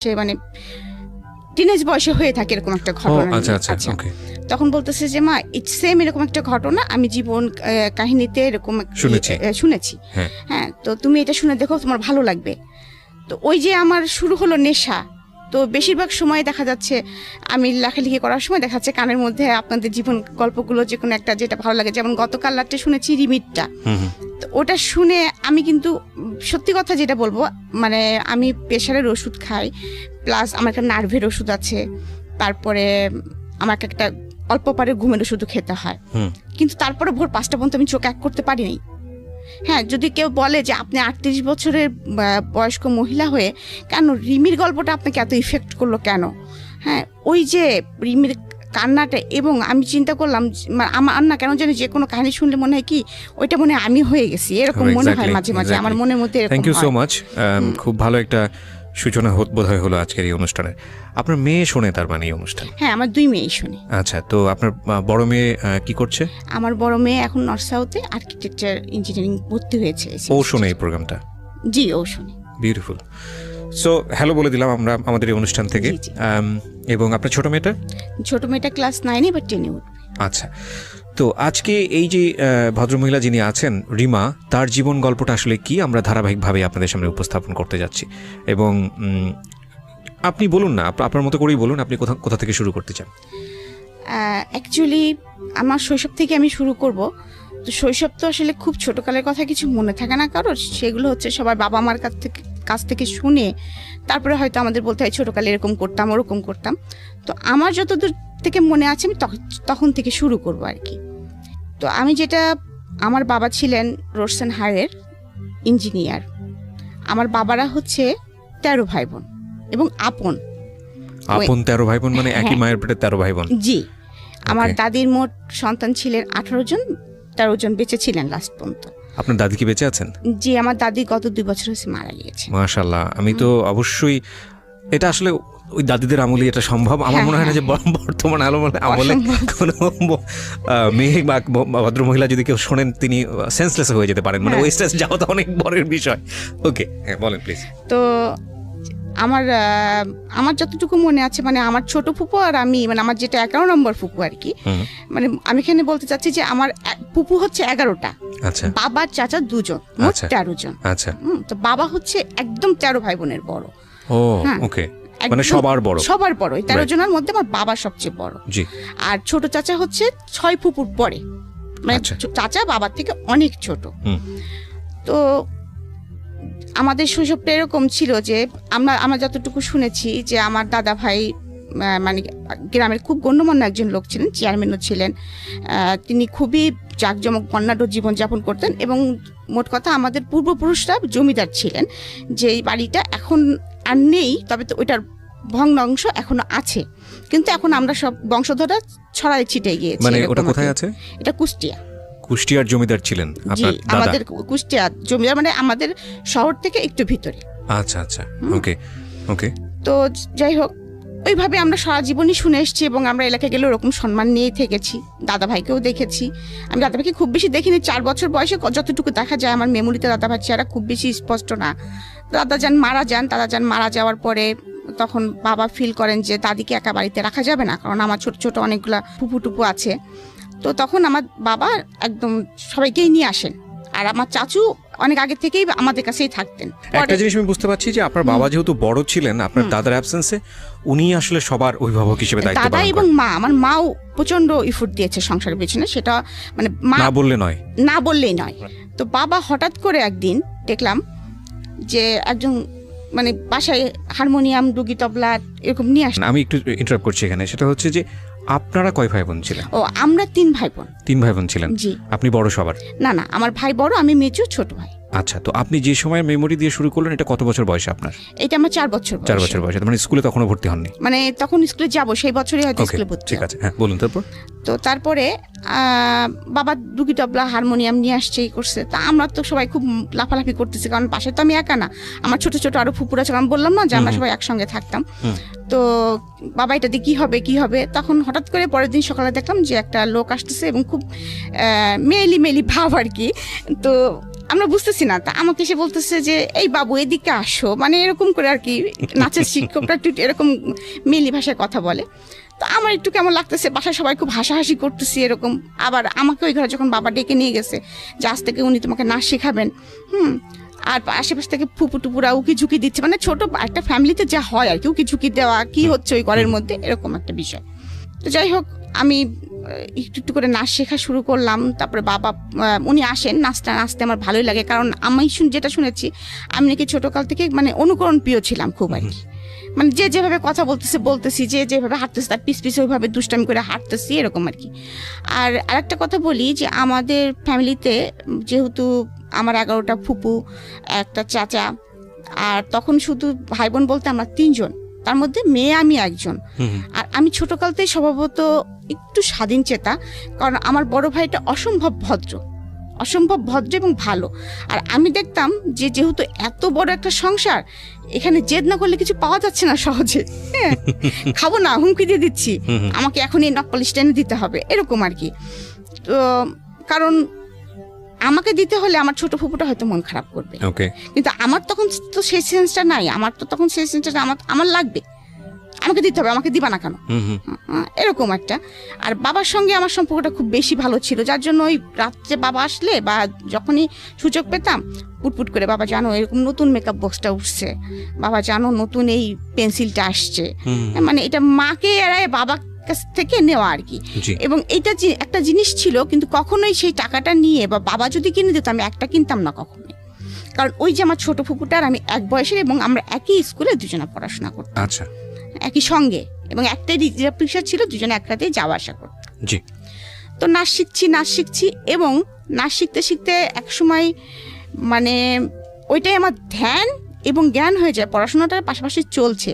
সে মানে টিনেজ বয়সে হয়ে থাকে এরকম একটা ঘটনা। আচ্ছা তখন বলতেছে যে মা ইটস সেম এরকম একটা ঘটনা আমি জীবন কাহিনীতে এরকম শুনেছি। হ্যাঁ, তো তুমি এটা শুনে দেখো, তোমার ভালো লাগবে। তো ওই যে আমার শুরু হলো নেশা। তো বেশিরভাগ সময় দেখা যাচ্ছে আমি লেখালেখি করার সময় দেখা যাচ্ছে কানের মধ্যে আপনাদের জীবন গল্পগুলো যে কোনো একটা যেটা ভালো লাগে, যেমন গতকাল রাত্রে শুনেছি রিমিটটা। তো ওটা শুনে আমি কিন্তু সত্যি কথা যেটা বলবো, মানে আমি প্রেশারের ওষুধ খাই, প্লাস আমার একটা নার্ভের ওষুধ আছে, তারপরে আমাকে একটা অল্প পারে ঘুমের ওষুধও খেতে হয়, কিন্তু তারপরে ভোর 5টা পর্যন্ত আমি চোখ এক করতে পারিনি। হ্যাঁ, যদি কেউ বলে যে আপনি 38 বছরের বয়স্ক মহিলা হয়ে কেন রিমির গল্পটা আপনাকে এত ইফেক্ট করলো কেন? হ্যাঁ, ওই যে রিমির কান্নাটা, এবং আমি চিন্তা করলাম আমার না কেন জানি যে কোনো কাহিনী শুনলে মনে হয় কি ওইটা মনে হয় আমি হয়ে গেছি, এরকম মনে হয় মাঝে মাঝে আমার মনের মধ্যে। থ্যাংক ইউ সো মাচ, খুব ভালো একটা সূচনা বোধহয় হলো আজকের এই অনুষ্ঠানের। আপনার মেয়ে শোনে তার মানে এই অনুষ্ঠান? হ্যাঁ, আমার 2 মেয়ে শোনে। আচ্ছা, তো আপনার বড় মেয়ে কি করছে? আমার বড় মেয়ে এখন নর্থ সাউথে আর্কিটেকচার ইঞ্জিনিয়ারিং ভর্তি হয়েছে। ও শোনে এই প্রোগ্রামটা? জি, ও শোনে। বিউটিফুল। সো হ্যালো বলে দিলাম আমরা আমাদের এই অনুষ্ঠান থেকে। এবং আপনার ছোট মেয়েটা ক্লাস 9 এ বা 10 এ উঠবে। আচ্ছা, তো আজকে এই যে ভদ্রমহিলা যিনি আছেন রিমা, তার জীবন গল্পটা আসলে কি আমরা ধারাবাহিকভাবে আপনাদের সামনে উপস্থাপন করতে যাচ্ছি। এবং আপনি বলুন না, আপনার মতো করেই বলুন, আপনি কোথা থেকে শুরু করতে চান? অ্যাকচুয়ালি আমার শৈশব থেকে আমি শুরু করব। তো শৈশব তো আসলে খুব ছোটকালের কথা কিছু মনে থাকে না কারোর, সেগুলো হচ্ছে সবার বাবা মার কাছ থেকে শুনে তারপরে হয়তো আমাদের বলতে হয় ছোটকালে এরকম করতাম ওরকম করতাম। তো আমার যতদূর থেকে মনে আছে আমি তখন থেকে শুরু করব আর কি। তো আমি যেটা, আমার বাবা ছিলেন রোডসেন হায়ারের ইঞ্জিনিয়ার। আমার বাবারা হচ্ছে 13 ভাই বোন এবং আপন 13 ভাই বোন, মানে একই মায়ের পেটে 13 ভাই বোন? জি, আমার দাদির মোট সন্তান ছিলেন 18 জন, 13 জন বেঁচে ছিলেন লাস্ট পর্যন্ত। আপনার দাদি কি বেঁচে আছেন? জি, আমার দাদি গত 2 বছর হয়েছে মারা গিয়েছে। মাশাআল্লাহ। আমি তো অবশ্যই, এটা আসলে ওই দাদিদের আমলে এটা সম্ভব। আমার মনে হয় না যে বর্তমান আমলে কোনো মেয়ে বা ভদ্রমহিলা যদি কেউ শোনেন তিনি সেন্সলেস হয়ে যেতে পারেন, মানে ওই স্টেজ যাওয়া তো অনেক বড়ের বিষয়। ওকে, হ্যাঁ বলেন প্লিজ। তো আমার যতটুকু মনে আছে, মানে আমার ছোট ফুপু আর আমি, মানে আমার যেটা 11 নম্বর ফুপু আর কি, মানে আমি এখানে বলতে চাচ্ছি যে আমার ফুপু হচ্ছে 11টা। আচ্ছা, বাবার চাচা 2 জন, মোট 13 জন। আচ্ছা, তো বাবা হচ্ছে একদম 13 ভাই বোনের বড়। ও ওকে, মানে সবার বড়। 13 জনের মধ্যে আমার বাবা সবচেয়ে বড়। জি। আর ছোট চাচা হচ্ছে 6 ফুপুর পরে, মানে চাচা বাবার থেকে অনেক ছোট। তো আমাদের শৈশবটা এরকম ছিল যে আমরা যতটুকু শুনেছি যে আমার দাদা ভাই মানে গ্রামের খুব গণ্যমান্য একজন লোক ছিলেন, চেয়ারম্যানও ছিলেন। তিনি খুবই জাঁকজমক বর্ণাঢ্য জীবনযাপন করতেন এবং মোট কথা আমাদের পূর্বপুরুষরা জমিদার ছিলেন। যে এই বাড়িটা এখন আর নেই, তবে তো ওইটার ভগ্নাংশ এখনো আছে, কিন্তু এখন আমরা সব বংশধররা ছড়াই ছিটে গিয়েছি। মানে ওটা কোথায় আছে? এটা কুষ্টিয়ার জমিদার ছিলেন আপনার দাদা? আমাদের কুষ্টিয়ার জমিদার, মানে আমাদের শহর থেকে একটু ভিতরে। আচ্ছা, ওকে। তো যাই হোক, ওইভাবে আমরা সারা জীবনই শুনে এসেছি এবং আমরা এলাকায় গেলে ওরকম সম্মান নিয়েই থেকেছি। দাদা ভাইকেও দেখেছি। আমি দাদা ভাইকে খুব বেশি দেখিনি, 4 বছর বয়সে যতটুকু দেখা যায় আমার মেমোরিতে দাদা ভাই চেহারা খুব বেশি স্পষ্ট না। দাদা যান মারা যাওয়ার পরে তখন বাবা ফিল করেন যে দাদিকে একা বাড়িতে রাখা যাবে না, কারণ আমার ছোট ছোট অনেকগুলা ফুপু টুপু আছে। তো তখন আমার বাবা একদম সবাইকেই নিয়ে আসেন, আর আমার চাচু অনেক আগে থেকেই আমাদের কাছেই থাকতেন। একটা জিনিস আমি বুঝতে পারছি যে আপনার বাবা যেহেতু বড় ছিলেন, আপনার দাদার অ্যাবসেন্সে উনি আসলে সবার অভিভাবক হিসেবে দায়িত্ব পালন করেন। দাদা এবং মা, আমার মাও প্রচন্ড ইফোর্ট দিয়েছে সংসারের পেছনে, সেটা মানে না বললেই নয়। তো বাবা হঠাৎ করে একদিন দেখলাম যে একজন মানে বাসায় হারমোনিয়াম, ডুগি, তবলা এরকম নিয়ে আসেন। আমি একটু ইন্টারাপ্ট করছি এখানে, সেটা হচ্ছে যে আপনারা কয় ভাই বোন ছিলেন? ও, আমরা 3 ভাই বোন। 3 ভাই বোন ছিলেন? জি। আপনি বড় সবার? না, আমার ভাই বড়, আমি মেজো, ছোট ভাই। আচ্ছা, তো আপনি যে সময় মেমোরি দিয়ে শুরু করলেন, এটা কত বছর বয়সে আপনার? এটা আমার 4 বছর বয়সে। মানে স্কুলে তখনও ভর্তি হননি? মানে তখন স্কুলে যাব, সেই বছরই হয়তো স্কুলে ভর্তি। ঠিক আছে, হ্যাঁ বলুন। তারপরে বাবা ডুগি, তবলা, হারমোনিয়াম নিয়ে আসছে, করছে। তা আমরা তো সবাই খুব লাফালাফি করতেছি, কারণ পাশে তো আমি একা না, আমার ছোট ছোট আরো ফুপুরা ছিল। আমি বললাম না যে আমরা সবাই একসঙ্গে থাকতাম। তো বাবা এটা দিয়ে কি হবে, তখন হঠাৎ করে পরের দিন সকালে দেখলাম যে একটা লোক আসতেছে এবং খুব মেলি ভাব আর কি। তো আমরা বুঝতেছি না, তা আমাকে এসে বলতেছে যে এই বাবু এদিকে আসো, মানে এরকম করে আর কি। নাচের শিক্ষকরা একটু এরকম মেলি ভাষায় কথা বলে। তো আমার একটু কেমন লাগতেছে, বাসায় সবাই খুব হাসাহাসি করতেছি এরকম। আবার আমাকে ওই ঘরে যখন বাবা ডেকে নিয়ে গেছে যে আজ থেকে উনি তোমাকে নাচ শেখাবেন, আর আশেপাশ থেকে ফুপু টুপুরা উকি ঝুঁকি দিচ্ছে, মানে ছোট একটা ফ্যামিলিতে যা হয় আর কি, উকি ঝুঁকি দেওয়া কি হচ্ছে ওই ঘরের মধ্যে, এরকম একটা বিষয়। তো যাই হোক, আমি একটু একটু করে নাচ শেখা শুরু করলাম। তারপরে বাবা উনি আসেন, নাচটা নাচতে আমার ভালোই লাগে, কারণ আমি যেটা শুনেছি আমি নাকি ছোটকাল থেকে মানে অনুকরণ প্রিয় ছিলাম খুব আর কি। মানে যে যেভাবে কথা বলতেছি, যে যেভাবে হাঁটতেছি তার পিছ পিছে ওইভাবে দুষ্টামি করে হাঁটতেছি এরকম আর কি। আর আরেকটা কথা বলি যে আমাদের ফ্যামিলিতে যেহেতু আমার 11টা ফুপু, একটা চাচা, আর তখন শুধু ভাই বোন বলতে আমরা 3 জন, তার মধ্যে মেয়ে আমি একজন। আর আমি ছোটকালতেই স্বভাবত একটু স্বাধীন চেতা, কারণ আমার বড় ভাইটা অসম্ভব ভদ্র এবং ভালো। আর আমি দেখতাম যে যেহেতু এত বড় একটা সংসার, এখানে জেদ না করলে কিছু পাওয়া যাচ্ছে না সহজে। হ্যাঁ, খাবো না, হুমকি দিয়ে দিচ্ছি, আমাকে এখন এই নকপালিশ টেনে দিতে হবে এরকম আর কি। তো কারণ আমাকে দিতে হলে আমার ছোট ফুপুটা হয়তো মন খারাপ করবে, কিন্তু আমার তখন তো সেই সেন্সটা নাই। আমার লাগবে, আমাকে দিতে হবে, আমাকে দিবা না কেন, এরকম একটা। আর বাবার সঙ্গে আমার সম্পর্কটা খুব বেশি ভালো ছিল, যার জন্য ওই রাত্রে বাবা আসলে বা যখনই সুযোগ পেতাম পুটপুট করে, বাবা জানো এরকম নতুন মেকআপ বক্সটা উঠছে, বাবা জানো নতুন এই পেন্সিলটা আসছে, মানে এটা মাকে এড়ায় বাবার কাছ থেকে নেওয়া আর কি। এবং এটা যে একটা জিনিস ছিল, কিন্তু কখনোই সেই টাকাটা নিয়ে বা বাবা যদি কিনে দিত আমি একটা কিনতাম না কখনোই, কারণ ওই যে আমার ছোট ফুপুটার আমি এক বয়সের, এবং আমরা একই স্কুলে দুজনে পড়াশোনা করতাম, আচ্ছা একই সঙ্গে, এবং একটাই রিজার্ভ রিক্সা ছিল, দুজনে একটাতেই যাওয়া আসা করতাম। তো নাচ শিখছি এবং নাচ শিখতে শিখতে এক সময় মানে ওইটাই আমার ধ্যান এবং জ্ঞান হয়ে যায়, পড়াশোনাটার পাশাপাশি চলছে।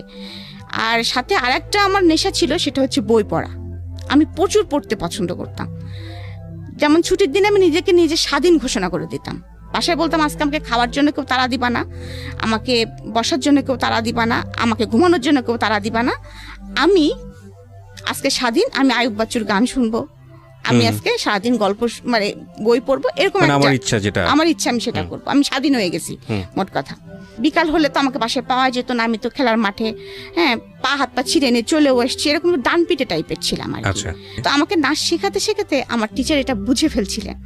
আর সাথে আরেকটা আমার নেশা ছিল, সেটা হচ্ছে বই পড়া। আমি প্রচুর পড়তে পছন্দ করতাম। যেমন ছুটির দিনে আমি নিজেকে নিজে স্বাধীন ঘোষণা করে দিতাম, বাসায় বলতাম আজকে আমাকে খাওয়ার জন্য কেউ তাড়া দিবা না, আমাকে বসার জন্য কেউ তাড়া দিবা না, আমাকে ঘুমানোর জন্য কেউ তাড়া দিবা না, আমি আজকে স্বাধীন, আমি আয়ুব বাচ্চুর গান শুনবো, আমি আজকে সারাদিন গল্প মানে বই পড়বো, এরকম আমার ইচ্ছা আমি সেটা করবো। আমি স্বাধীন হয়ে গেছি মোট কথা। বিকাল হলে তো আমাকে বাসায় পাওয়া যেত না, আমি তো খেলার মাঠে পা হাত পা ছিঁড়ে নিয়ে চলেও এসছি, এরকম ডান পিটে টাইপের ছিলাম আর কি। তো আমাকে নাচ শেখাতে আমার টিচার এটা বুঝে ফেলছিলেন।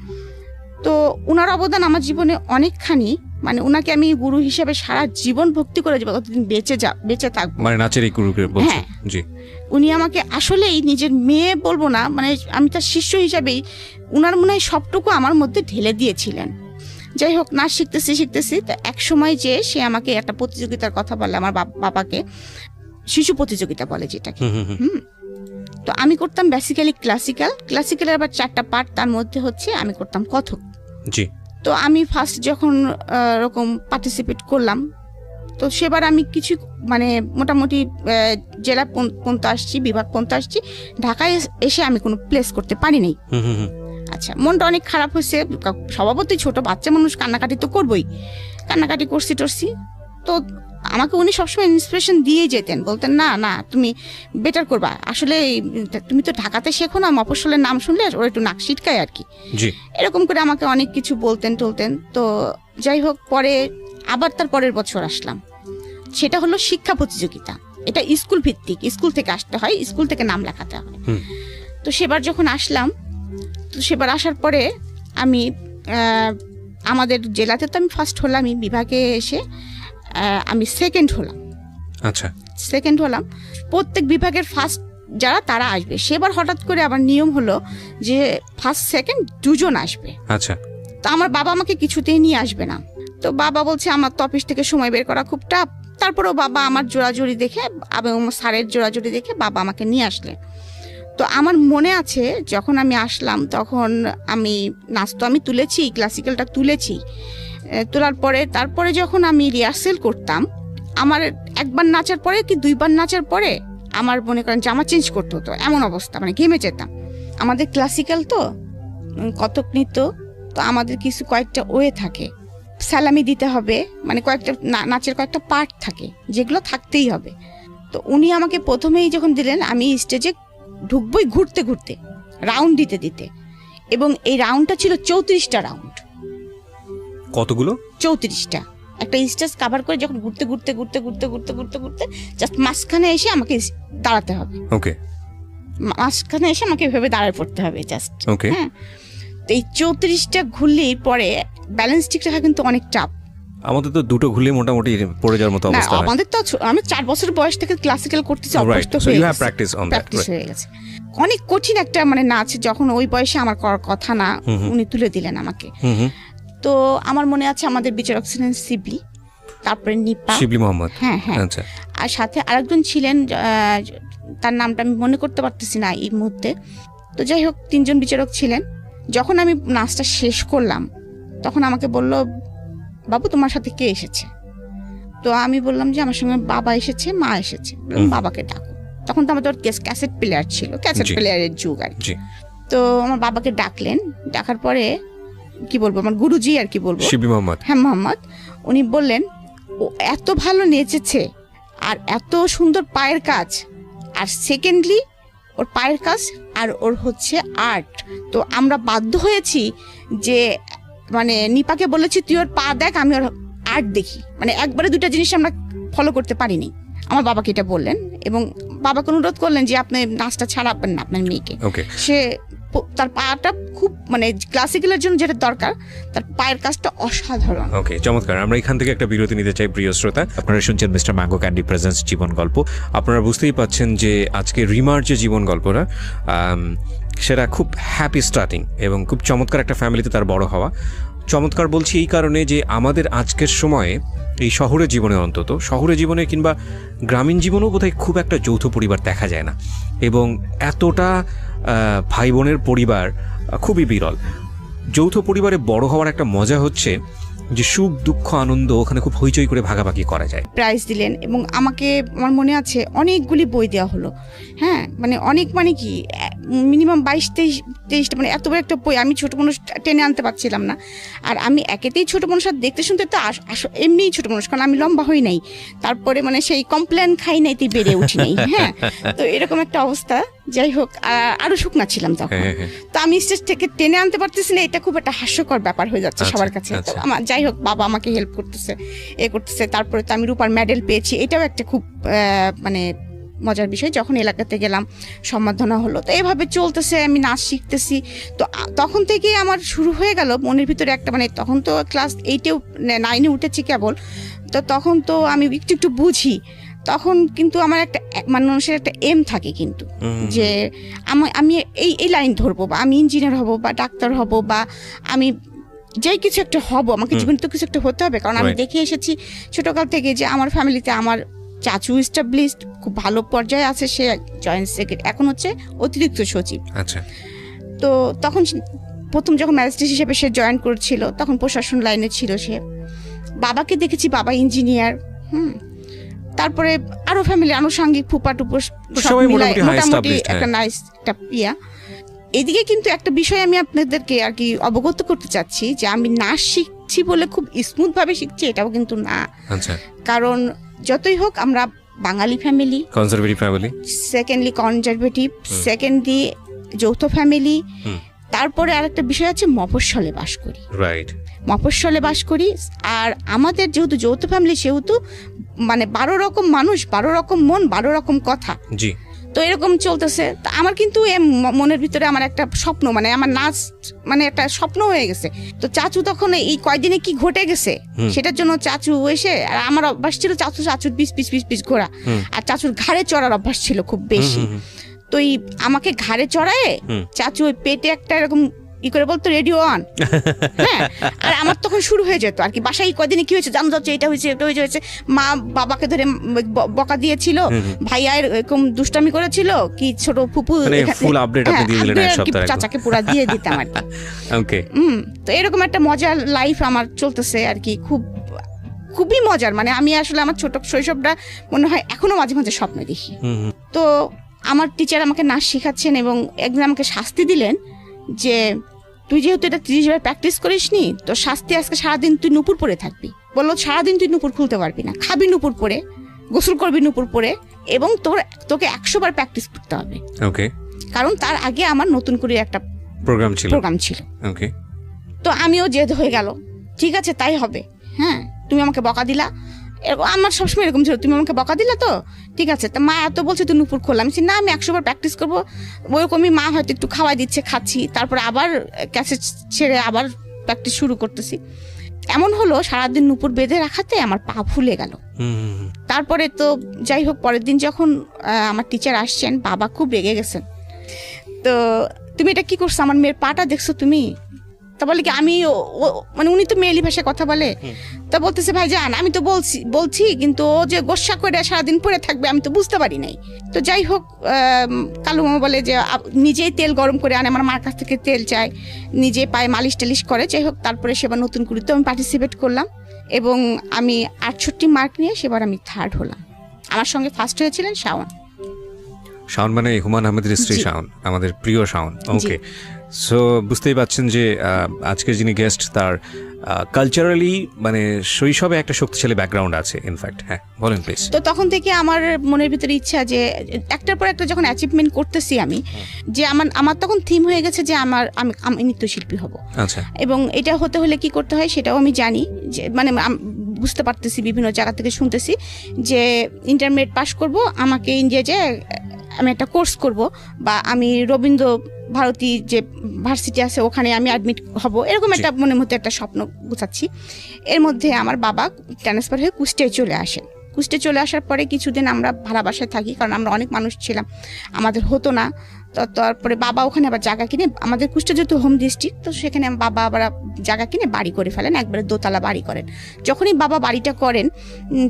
তো উনার অবদান আমার জীবনে অনেকখানি, মানে উনাকে আমি গুরু হিসেবে সারা জীবন ভক্তি করে যাবো, কতদিন বেঁচে থাকবো, মানে নাচের এই গুরুকে বলছেন। জি, উনি আমাকে আসলেই নিজের মেয়ে বলবো না, মানে আমি তার শিষ্য হিসাবেই উনার মনে হয় সবটুকু আমার মধ্যে ঢেলে দিয়েছিলেন। যাই হোক, নাচ শিখতেছি তো এক সময় যে সে আমাকে একটা প্রতিযোগিতার কথা বলে, আমার বাবাকে শিশু প্রতিযোগিতা বলে যেটাকে। তো আমি করতাম বেসিক্যালি ক্লাসিক্যালের আবার 4টা পার্ট, তার মধ্যে হচ্ছে আমি করতাম কথক। জি। তো আমি ফার্স্ট যখন এরকম পার্টিসিপেট করলাম, তো সেবার আমি কিছু মানে মোটামুটি জেলা পর্যন্ত আসছি, বিভাগ পর্যন্ত আসছি, ঢাকায় এসে আমি কোনো প্লেস করতে পারি নাই। আচ্ছা, মনটা অনেক খারাপ হয়েছে, স্বভাবতই ছোট বাচ্চা মানুষ কান্নাকাটি তো করবোই, কান্নাকাটি করছি। তো আমাকে উনি সবসময় ইন্সপিরেশন দিয়ে যেতেন, বলতেন না না তুমি বেটার করবা, আসলে তুমি তো ঢাকাতে শেখো না, মফস্বলের নাম শুনলে ওরা একটু নাক সিটকায় আর কি, এরকম করে আমাকে অনেক কিছু বলতেন টলতেন। তো যাই হোক, পরে আবার তার পরের বছর আসলাম, সেটা হলো শিক্ষা প্রতিযোগিতা। এটা স্কুল ভিত্তিক, স্কুল থেকে আসতে হয়, স্কুল থেকে নাম লেখাতে হয়। তো সেবার যখন আসলাম, তো সেবার আসার পরে আমি আমাদের জেলাতে তো আমি ফার্স্ট হলাম, বিভাগে এসে আমি সেকেন্ড হলাম। আচ্ছা, সেকেন্ড হলাম। প্রত্যেক বিভাগের ফার্স্ট যারা তারা আসবে, সেবার হঠাৎ করে আবার নিয়ম হলো যে ফার্স্ট সেকেন্ড 2 জন আসবে। আচ্ছা, তো আমার বাবা আমাকে কিছুতেই নিয়ে আসবে না। তো বাবা বলছে আমার তো অফিস থেকে সময় বের করা খুব টাফ। তারপরেও বাবা আমার জোড়াজুড়ি দেখে এবং স্যারের জোড়াজুড়ি দেখে বাবা আমাকে নিয়ে আসলেন। তো আমার মনে আছে যখন আমি আসলাম, তখন আমি নাচ তো আমি তুলেছি, ক্লাসিক্যালটা তুলেছি, তোলার পরে তারপরে যখন আমি রিহার্সেল করতাম, আমার একবার নাচার পরে কি 2বার নাচার পরে আমার মনে করেন জামা চেঞ্জ করতে হতো, এমন অবস্থা, মানে ঘেমে যেতাম। আমাদের ক্লাসিক্যাল তো কত্থক নৃত্য, তো আমাদের কিছু কয়েকটা ওয়ে থাকে, সালামি দিতে হবে, মানে কয়েকটা নাচের কয়েকটা পার্ট থাকে যেগুলো থাকতেই হবে। তো উনি আমাকে প্রথমেই যখন দিলেন, আমি স্টেজে ঢুকবই ঘুরতে ঘুরতে, রাউন্ড দিতে, এবং এই রাউন্ডটা ছিল 34টা রাউন্ড। কতগুলো? 34টা। একটা স্টেজ কভার করে যখন ঘুরতে ঘুরতে ঘুরতে ঘুরতে ঘুরতে ঘুরতে ঘুরতে জাস্ট মাঝখানে এসে আমাকে দাঁড়াতে হবে। ওকে, মাঝখানে এসে আমাকে এভাবে দাঁড়ায় পড়তে হবে জাস্ট। ওকে, হ্যাঁ, তো এই 34টা ঘুরলেই পরে ব্যালেন্স ঠিক রাখা কিন্তু অনেক চাপ। আমাদের তো দুটো ঘুরলে মোটামুটি পড়ে যাওয়ার মতো অবস্থা হয়। আমাদের তো আমি 4 বছর বয়স থেকে ক্লাসিক্যাল করতেছি, অভ্যস্ত হয়ে গেছে, প্র্যাকটিস হয়ে গেছে। অনেক কঠিন একটা মানে নাচ, যখন ওই বয়সে আমার করার কথা না, উনি তুলে দিলেন আমাকে। তো আমার মনে আছে আমাদের বিচারক ছিলেন শিবলি, তারপরে নিপা, শিবলি মোহাম্মদ, হ্যাঁ হ্যাঁ, আচ্ছা, আর সাথে আরেকজন ছিলেন, তার নামটা আমি মনে করতে পারতেছি না এই মুহূর্তে। তো যাই হোক, 3 জন বিচারক ছিলেন। যখন আমি নাচটা শেষ করলাম তখন আমাকে বলল, বাবু তোমার সাথে কে এসেছে? তো আমি বললাম যে আমার সঙ্গে বাবা এসেছে, মা এসেছে। বাবাকে ডাকো। তখন তো আমাদের ক্যাসেট প্লেয়ার ছিল, ক্যাসেট প্লেয়ারের যুগ আর কি। তো আমার বাবাকে ডাকলেন, ডাকার পরে কি বলবো, আমার গুরুজি আর কি বলবো, শিবলি মোহাম্মদ, হ্যাঁ মোহাম্মদ, উনি বললেন ও এত ভালো নেচেছে আর এত সুন্দর পায়ের কাজ, আর সেকেন্ডলি ওর পায়ের কাজ আর ওর হচ্ছে আর্ট। তো আমরা বাধ্য হয়েছি যে মানে নিপাকে বলেছি তুই ওর পা দেখ, আমি ওর আর্ট দেখি। মানে একবারে 2টা জিনিস আমরা ফলো করতে পারিনি। আমার বাবাকে এটা বললেন এবং বাবাকে অনুরোধ করলেন যে আপনি নাচটা ছাড়াবেন না আপনার মেয়েকে। সে তার পাটা খুব মানে ক্লাসিক্যালের জন্য যেটা দরকার, তার পায়ের কাজটা অসাধারণ। ওকে, চমৎকার। আমরা এখান থেকে একটা বিরতি নিতে চাই প্রিয় শ্রোতা। আপনারা শুনছেন মিস্টার ম্যাঙ্গো ক্যান্ডি প্রেজেন্স জীবন গল্প। আপনারা বুঝতেই পাচ্ছেন যে আজকে রিমার যে জীবন গল্পটা, সেটা খুব হ্যাপি স্টার্টিং এবং খুব চমৎকার একটা ফ্যামিলিতে তার বড় হওয়া। চমৎকার বলছি এই কারণে যে আমাদের আজকের সময়ে এই শহরের জীবনে, অন্তত শহরের জীবনে কিংবা গ্রামীণ জীবনেও বোধহয় খুব একটা যৌথ পরিবার দেখা যায় না, এবং এতটা ভাই বোনের পরিবার খুবই বিরল। যৌথ পরিবারে বড় হওয়ার একটা মজা হচ্ছে যে সুখ দুঃখ আনন্দ ওখানে খুব হইচই করে ভাগাভাগি করা যায়। প্রাইজ দিলেন এবং আমাকে, আমার মনে আছে অনেকগুলি বই দেওয়া হলো। হ্যাঁ, মানে অনেক, মানে কি মিনিমাম 22-23টা, মানে এত বড় একটা বই আমি ছোট মানুষ টেনে আনতে পারছিলাম না। আর আমি একেতেই ছোট মানুষ, আর দেখতে শুনতে তো এমনিই ছোট মানুষ, কারণ আমি লম্বা হই নাই, তারপরে মানে সেই কমপ্লেন খাই নাই, তুই বেড়ে উঠি নাই। হ্যাঁ, তো এরকম একটা অবস্থা। যাই হোক, আরো শুকনা ছিলাম তখন। তো আমি স্টেজ থেকে টেনে আনতে পারতেছি না, এটা খুব একটা হাস্যকর ব্যাপার হয়ে যাচ্ছে সবার কাছে। আমার যাই হোক, বাবা আমাকে হেল্প করতেছে, করতেছে। তারপরে তো আমি রূপার মেডেল পেয়েছি, এটাও একটা খুব মানে মজার বিষয়। যখন এলাকাতে গেলাম সম্বর্ধনা হলো, তো এভাবে চলতেছে, আমি নাচ শিখতেছি। তো তখন থেকে আমার শুরু হয়ে গেল মনের ভিতরে একটা, মানে তখন তো ক্লাস 8-এ 9-এ উঠেছি কেবল, তো তখন তো আমি একটু একটু বুঝি। তখন কিন্তু আমার একটা মানুষের একটা এম থাকে কিন্তু, যে আমি এই লাইন ধরবো, বা আমি ইঞ্জিনিয়ার হব, বা ডাক্তার হব, বা আমি যেই কিছু একটা হব, আমাকে জীবনে তো কিছু একটা হতে হবে। কারণ আমি দেখে এসেছি ছোটকাল থেকে যে আমার ফ্যামিলিতে আমার চাচু এস্টাবলিশড, খুব ভালো পর্যায়ে আছে, সে জয়েন্ট সেক্রেটারি, এখন হচ্ছে অতিরিক্ত সচিব। আচ্ছা। তো তখন প্রথম যখন ম্যাজিস্ট্রেট হিসেবে সে জয়েন করেছিল, তখন প্রশাসন লাইনে ছিল সে। বাবাকে দেখেছি, বাবা ইঞ্জিনিয়ার। তারপরে আরো ফ্যামিলি আনুষঙ্গিক ফুপা টুপো মোটামুটি একটা নাইস একটা ইয়া। এদিকে কিন্তু একটা বিষয় আমি আপনাদেরকে আর কি অবগত করতে চাচ্ছি, যে আমি নাচ শিখছি বলে খুব স্মুথ ভাবে শিখছি এটাও কিন্তু না। কারণ যতই হোক আমরা Bangali family, conservative family, secondly conservative, secondly যৌথ ফ্যামিলি, তারপরে আরেকটা বিষয় আছে মফস্বলে বাস করি। রাইট, মফস্বলে বাস করি। আর আমাদের যেহেতু যৌথ ফ্যামিলি, সেহেতু মানে 12 রকম মানুষ, 12 রকম মন, 12 রকম কথা। জি। তো এরকম চলতেছে। তো আমার কিন্তু মনের ভিতরে আমার একটা স্বপ্ন, মানে আমার নাচ মানে একটা স্বপ্ন হয়ে গেছে। তো চাচু তখন এই কয়দিনে কি ঘটে গেছে সেটার জন্য চাচু এসে, আর আমার অভ্যাস ছিল চাচুর পিস ঘোরা, আর চাচুর ঘাড়ে চড়ার অভ্যাস ছিল খুব বেশি। তো আমাকে ঘাড়ে চড়ায় চাচু ওই পেটে একটা এরকম ই করে বলতো রেডিও অন। হ্যাঁ, আর আমার তখন শুরু হয়ে যেত আর কি, বাসায় কয়দিনে কি হয়েছে জানো, যাচ্ছে এটা হয়েছে, এটা হয়েছে। মা বাবাকে ধরে বকা দিয়েছিল, ভাইয়া এরকম দুষ্টামি করেছিল, কি ছোট ফুপু ফুল আপডেট আপনি দিয়ে দিলেন এক সপ্তাহ আগে, চাচাকে পুরো দিয়ে দিতাম আর কি। ওকে। তো এরকম একটা মজার লাইফ আমার চলতেছে আর কি, খুবই মজার। মানে আমি আসলে আমার ছোট শৈশবটা মনে হয় এখনো মাঝে মাঝে স্বপ্ন দেখি। তো আমার টিচার আমাকে নাচ শেখাচ্ছেন এবং একদিন আমাকে শাস্তি দিলেন যে তুই যেহেতু এটা 30 বার প্র্যাকটিস করিসনি, তো শাস্তি আজকে সারাদিন তুই নুপুর পরে থাকবি। বললো সারাদিন তুই নুপুর খুলতে পারবি না, খাবি নুপুর পরে, গোসল করবি নুপুর পরে, এবং তোকে 100 বার প্র্যাকটিস করতে হবে। ওকে। কারণ তার আগে আমার নতুন করে একটা প্রোগ্রাম ছিল। ওকে। তো আমিও জেদ হয়ে গেল, ঠিক আছে তাই হবে, হ্যাঁ তুমি আমাকে বকা দিলা, এরকম আমার সবসময় এরকম ছিল, তুমি আমাকে বকা দিলা তো ঠিক আছে, তা মা এত বলছে তুই নুপুর খোলা, আমি না আমি 100 বার প্র্যাকটিস করবো, ওইরকমই মা হয়তো একটু খাওয়াই দিচ্ছে, খাচ্ছি, তারপরে আবার ক্যাসেট ছেড়ে আবার প্র্যাকটিস শুরু করতেছি। এমন হলো সারাদিন নুপুর বেঁধে রাখাতে আমার পা ফুলে গেল। তারপরে তো যাই হোক, পরের দিন যখন আমার টিচার আসছেন, বাবা খুব রেগে গেছেন, তো তুমি এটা কি করছো, আমার মেয়ের পাটা দেখছো তুমি? তা বলে কি আমি মানে উনি তো মেয়েলি ভাষায় কথা বলে, তা বলতেছে ভাই জান আমি তো বলছি কিন্তু ও যে গোসা করে সারাদিন পরে থাকবে আমি তো বুঝতে পারি নাই। তো যাই হোক কালু মামা বলে যে নিজেই তেল গরম করে আনে, আমার মার কাছ থেকে তেল চায়, নিজে পায়ে মালিশ টালিশ করে। যাই হোক তারপরে সেবার নতুন করে তো আমি পার্টিসিপেট করলাম এবং আমি 68 মার্ক নিয়ে সেবার আমি 3rd হলাম। আমার সঙ্গে ফার্স্ট হয়েছিলেন শাওন। শাওন মানে হুমায়ুন আহমেদের স্ত্রী শাওন, আমাদের প্রিয় শাওন। ওকে, সো বুঝতেই পারছেন যে আজকের যিনি গেস্ট তার কালচারালি মানে শৈশবে একটা শক্তিশালী ব্যাকগ্রাউন্ড আছে ইনফ্যাক্ট। হ্যাঁ বলেন প্লিজ। তো তখন থেকে আমার মনের ভিতরে ইচ্ছা যে একটার পর একটা যখন অ্যাচিভমেন্ট করতেছি আমি, যে আমার তখন থিম হয়ে গেছে যে আমি নৃত্যশিল্পী হব। আচ্ছা, এবং এটা হতে হলে কি করতে হয় সেটাও আমি জানি, যে মানে বুঝতে পারতেছি, বিভিন্ন জায়গা থেকে শুনতেছি যে ইন্টারমিডিয়েট পাস করব, আমাকে ইন্ডিয়া যে আমি একটা কোর্স করব, বা আমি রবীন্দ্র ভারতী যে ভার্সিটি আছে ওখানে আমি অ্যাডমিট হব, এরকম একটা মনের মধ্যে একটা স্বপ্ন গুছাচ্ছি। এর মধ্যে আমার বাবা ট্রান্সফার হয়ে কুষ্টিয়ায় চলে আসেন। কুষ্টিয়ায় চলে আসার পরে কিছুদিন আমরা ভাড়া বাসায় থাকি, কারণ আমরা অনেক মানুষ ছিলাম, আমাদের হতো না। তো তারপরে বাবা ওখানে আবার জায়গা কিনে, আমাদের কুষ্টিয়া যেহেতু হোম ডিস্ট্রিক্ট, তো সেখানে বাবা আবার জায়গা কিনে বাড়ি করে ফেলেন, একবারে দোতলা বাড়ি করেন। যখনই বাবা বাড়িটা করেন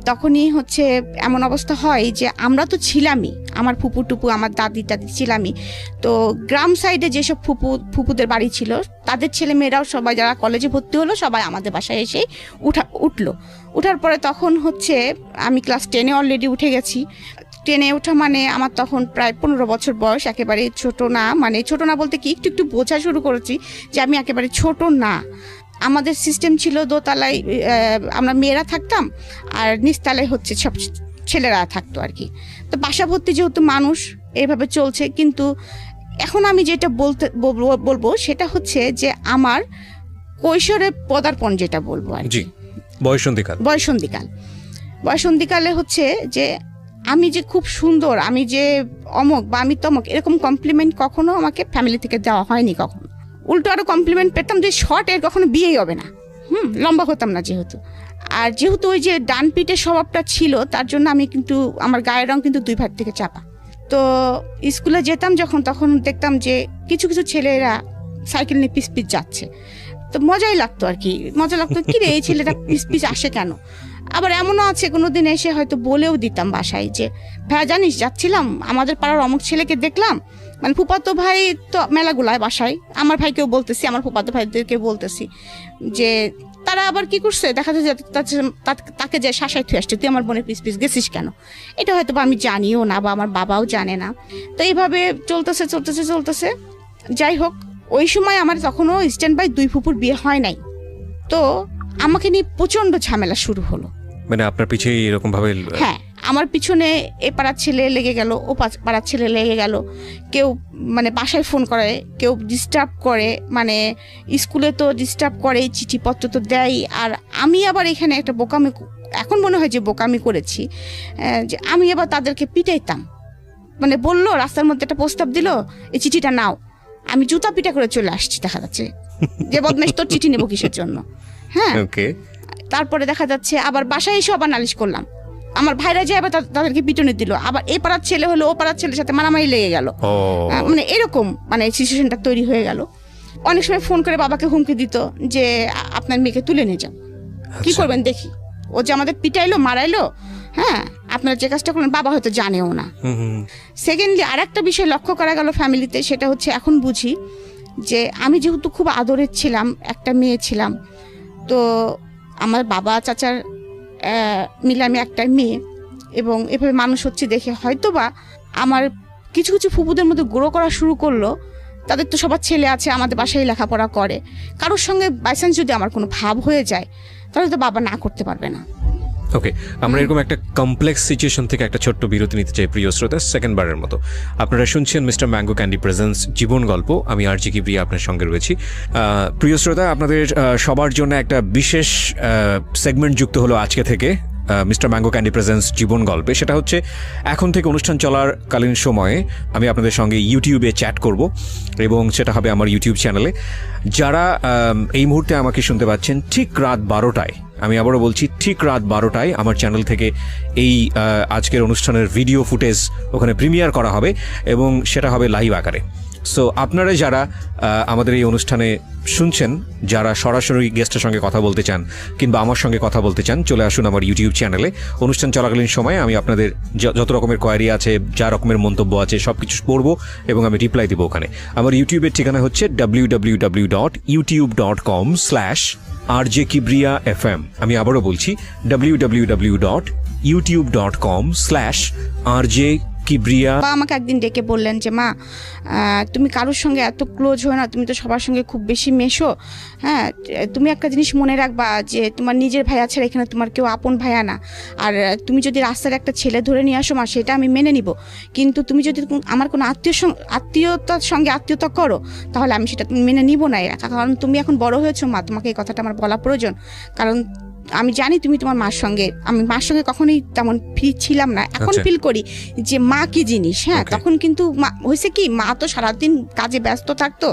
তখনই হচ্ছে এমন অবস্থা হয় যে আমরা তো ছিলামই, আমার ফুপু টুপু আমার দাদি ছিলামই, তো গ্রাম সাইডে যেসব ফুপুদের বাড়ি ছিল তাদের ছেলে মেয়েরাও সবাই যারা কলেজে ভর্তি হলো সবাই আমাদের বাসায় এসে উঠার পরে তখন হচ্ছে আমি ক্লাস 10-এ অলরেডি উঠে গেছি। 10-এ ওঠা মানে আমার তখন প্রায় 15 বছর বয়স, একেবারে ছোট না, মানে ছোট না বলতে কি একটু বোঝা শুরু করেছি যে আমি একেবারে ছোট না। আমাদের সিস্টেম ছিল দোতলায় আমরা মেয়েরা থাকতাম আর নিচতলায় হচ্ছে সব ছেলেরা থাকতো আর কি। তো বাসা ভর্তি যেহেতু মানুষ এইভাবে চলছে, কিন্তু এখন আমি যেটা বলবো সেটা হচ্ছে যে আমার কৈশোরে পদার্পণ যেটা বলবো আর কি, বয়সন্ধিকালে হচ্ছে যে আমি যে খুব সুন্দর, আমি যে অমক বা আমি তমক, এরকম কমপ্লিমেন্ট কখনো আমাকে ফ্যামিলি থেকে দেওয়া হয়নি কখনো। উল্টো আরো কমপ্লিমেন্ট পেতাম যে শর্ট এর কখনো বিয়েই হবে না, লম্বা হতাম না যেহেতু। আর যেহেতু ওই যে ডান পিঠের স্বভাবটা ছিল তার জন্য আমি কিন্তু আমার গায়ের রং কিন্তু 2 ভাগ থেকে চাপা। তো স্কুলে যেতাম যখন, তখন দেখতাম যে কিছু কিছু ছেলেরা সাইকেল নিয়ে পিস পিস যাচ্ছে, তো মজাই লাগতো আর কি, মজা লাগতো কি রে এই ছেলেটা পিস পিস আসে কেন। আবার এমনও আছে কোনোদিন এসে হয়তো বলেও দিতাম বাসায় যে ভাই জানিস যাচ্ছিলাম আমাদের পাড়ার অমুক ছেলেকে দেখলাম, মানে ফুপাতো ভাই তো মেলাগুলায় বাসায়, আমার ভাইকেও বলতেছি, আমার ফুপাতো ভাইদেরকে বলতেছি যে তারা আবার কি করছে, দেখা যায় তাকে যে শাসায় থুয়ে আসছে, তুই আমার বোনের পিস পিস গেছিস কেন। এটা হয়তো বা আমি জানিও না বা আমার বাবাও জানে না। তো এইভাবে চলতেছে। যাই হোক ওই সময় আমার তখনও স্ট্যান্ড বাই 2 ফুপুর বিয়ে হয় নাই, তো আমাকে নিয়ে প্রচন্ড ঝামেলা শুরু হলো। মানে আপনার পিছনে এরকম ভাবে? হ্যাঁ, আমার পিছনে এ পাড়ার ছেলে লেগে গেল, ও পাড়ার ছেলে লেগে গেল, কেউ মানে বাসায় ফোন করে, কেউ ডিস্টার্ব করে, মানে স্কুলে তো ডিস্টার্ব করে, চিঠিপত্র তো দেয়। আর আমি আবার এখানে একটা বোকামি, এখন মনে হয় যে বোকামি করেছি, যে আমি আবার তাদেরকে পিটাইতাম। মানে বললো রাস্তার মধ্যে একটা প্রস্তাব দিল, এই চিঠিটা নাও, আমি জুতা পিটা করে চলে আসছি, দেখা যাচ্ছে যে বদমাইশ তোর চিঠি নেবো কিসের জন্য। হ্যাঁ, তারপরে দেখা যাচ্ছে আবার বাসায় এসে আবার নালিশ করলাম, আমার ভাইরা যে আবার তাদেরকে পিটনে দিল, আবার এই পাড়ার ছেলে হলো ও পাড়ার ছেলের সাথে মারামারি লেগে গেল, মানে এরকম মানে সিচুয়েশনটা তৈরি হয়ে গেল। অনেক সময় ফোন করে বাবাকে হুমকি দিত যে আপনার মেয়েকে তুলে নিয়ে যান, কি করবেন দেখি, ও যে আমাদের পিটাইলো মারাইলো, হ্যাঁ আপনারা যে কাজটা করলেন বাবা হয়তো জানেও না। সেকেন্ডলি আর একটা বিষয় লক্ষ্য করা গেল ফ্যামিলিতে, সেটা হচ্ছে এখন বুঝি যে আমি যেহেতু খুব আদরের ছিলাম, একটা মেয়ে ছিলাম, তো আমার বাবা চাচার মিলে আমি একটা মেয়ে, এবং এভাবে মানুষ হচ্ছে দেখে হয়তোবা আমার কিছু কিছু ফুপুদের মধ্যে গ্রো করা শুরু করলো। তাদের তো সবার ছেলে আছে, আমাদের বাসায় লেখাপড়া করে, কারোর সঙ্গে বাইচান্স যদি আমার কোনো ভাব হয়ে যায় তাহলে তো বাবা না করতে পারবে না। ওকে, আমরা এরকম একটা কমপ্লেক্স সিচুয়েশন থেকে একটা ছোট্ট বিরতি নিতে চাই প্রিয় শ্রোতা, সেকেন্ডবারের মতো। আপনারা শুনছেন মিস্টার ম্যাঙ্গো ক্যান্ডি প্রেজেন্স জীবন গল্প, আমি আরজি কিবরিয়া আপনার সঙ্গে রয়েছি। প্রিয় শ্রোতা, আপনাদের সবার জন্য একটা বিশেষ সেগমেন্ট যুক্ত হলো আজকে থেকে মিস্টার ম্যাঙ্গো ক্যান্ডি প্রেজেন্স জীবন গল্পে। সেটা হচ্ছে এখন থেকে অনুষ্ঠান চলার কালীন সময়ে আমি আপনাদের সঙ্গে ইউটিউবে চ্যাট করব, এবং সেটা হবে আমার ইউটিউব চ্যানেলে। যারা এই মুহূর্তে আমাকে শুনতে পাচ্ছেন ঠিক রাত 12টায়, আমি আবারও বলছি ঠিক রাত 12টায় আমার চ্যানেল থেকে এই আজকের অনুষ্ঠানের ভিডিও ফুটেজ ওখানে প্রিমিয়ার করা হবে, এবং সেটা হবে লাইভ আকারে। সো আপনারা যারা আমাদের এই অনুষ্ঠানে শুনছেন, যারা সরাসরি গেস্টের সঙ্গে কথা বলতে চান কিংবা আমার সঙ্গে কথা বলতে চান, চলে আসুন আমার ইউটিউব চ্যানেলে। অনুষ্ঠান চলাকালীন সময়ে আমি আপনাদের যত রকমের কোয়ারি আছে, যা রকমের মন্তব্য আছে, সব কিছু পড়বো এবং আমি রিপ্লাই দেবো ওখানে। আমার ইউটিউবের ঠিকানা হচ্ছে www.youtube.com/rjkibriya.fm। আমি আবারও বলছি www.youtube.com/rjkibriya। আমাকে একদিন ডেকে বললেন যে মা, তুমি কারোর সঙ্গে এত ক্লোজ হয়ে না, তুমি তো সবার সঙ্গে খুব বেশি মেশো, হ্যাঁ, তুমি একটা জিনিস মনে রাখবা যে তোমার নিজের ভাইয়া ছাড়া এখানে তোমার কেউ আপন ভাইয়া না। আর তুমি যদি রাস্তার একটা ছেলে ধরে নিয়ে আসো মা, সেটা আমি মেনে নিব, কিন্তু তুমি যদি আমার কোনো আত্মীয়তার সঙ্গে আত্মীয়তা করো, তাহলে আমি সেটা মেনে নিব না। কারণ তুমি এখন বড় হয়েছো মা, তোমাকে এই কথাটা আমার বলা প্রয়োজন। কারণ আমি জানি তুমি তোমার মার সঙ্গে, আমি মার সঙ্গে কখনোই তেমন ফিল ছিলাম না, এখন ফিল করি যে মা কি জিনিস। হ্যাঁ, তখন কিন্তু হয়েছে কি, মা তো সারাদিন কাজে ব্যস্ত থাকতো,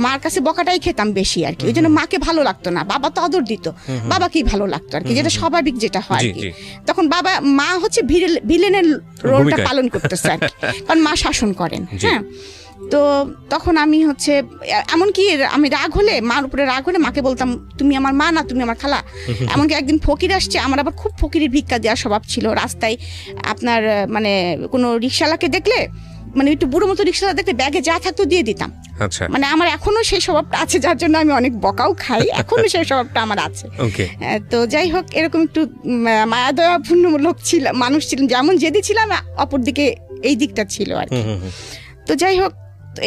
মার কাছে বকাটাই খেতাম বেশি আর কি, ওই জন্য মাকে ভালো লাগতো না। বাবা তো আদর দিত, বাবাকেই ভালো লাগতো আর কি, যেটা স্বাভাবিক যেটা হয় আর কি। তখন মা হচ্ছে ভিলেনের রোলটা পালন করতেছে আর কি, কারণ মা শাসন করেন। হ্যাঁ, তো তখন আমি হচ্ছে এমনকি আমি রাগ হলে, মার উপরে রাগ হলে মাকে বলতাম তুমি আমার মা না, তুমি আমার খালা। এমনকি একদিন ফকির আসছে, আমার আবার খুব ফকিরের ভিক্ষা দেওয়ার স্বভাব ছিল। রাস্তায় আপনার মানে কোনো রিক্সাওয়ালাকে দেখলে, মানে একটু বুড়ো মতো রিক্সাওয়ালা দেখলে ব্যাগে যা থাকতো দিয়ে দিতাম। আচ্ছা, মানে আমার এখনো সেই স্বভাবটা আছে, যার জন্য আমি অনেক বকাও খাই, এখনো সেই স্বভাবটা আমার আছে। তো যাই হোক, এরকম একটু মায়া দয়াপূর্ণ লোক ছিলাম, মানুষ ছিলাম, যেমন যেদি ছিলাম অপরদিকে এই দিকটা ছিল আর কি। তো যাই হোক,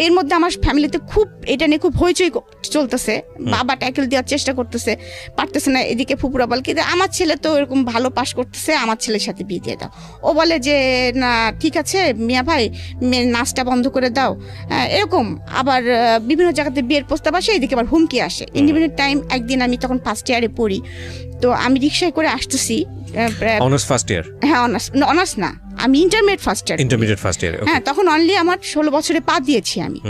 এর মধ্যে আমার ফ্যামিলিতে খুব এটা নিয়ে খুব হইচই চলতেছে। বাবা ট্যাকেল দেওয়ার চেষ্টা করতেছে, পারতেছে না। এদিকে ফুপুরা বল কি, আমার ছেলে তো এরকম ভালো পাস করতেছে, আমার ছেলের সাথে বিয়ে দিয়ে দাও। ও বলে যে না ঠিক আছে মিয়া ভাই, মেয়ের নাচটা বন্ধ করে দাও, এরকম। আবার বিভিন্ন জায়গাতে বিয়ের প্রস্তাব আসে, এদিকে আবার হুমকি আসে। ইন্ডিপেন্ডেন্ট টাইম একদিন আমি তখন ফার্স্ট ইয়ারে পড়ি, তো আমি রিক্সায় করে আসতেছি। Honours first year? হ্যাঁ, অনার্স না, আমি ইন্টারমিডিয়েট ফার্স্ট ইয়ার। হ্যাঁ, তখন অনলি আমার 16 বছরে পা দিয়েছি আমি।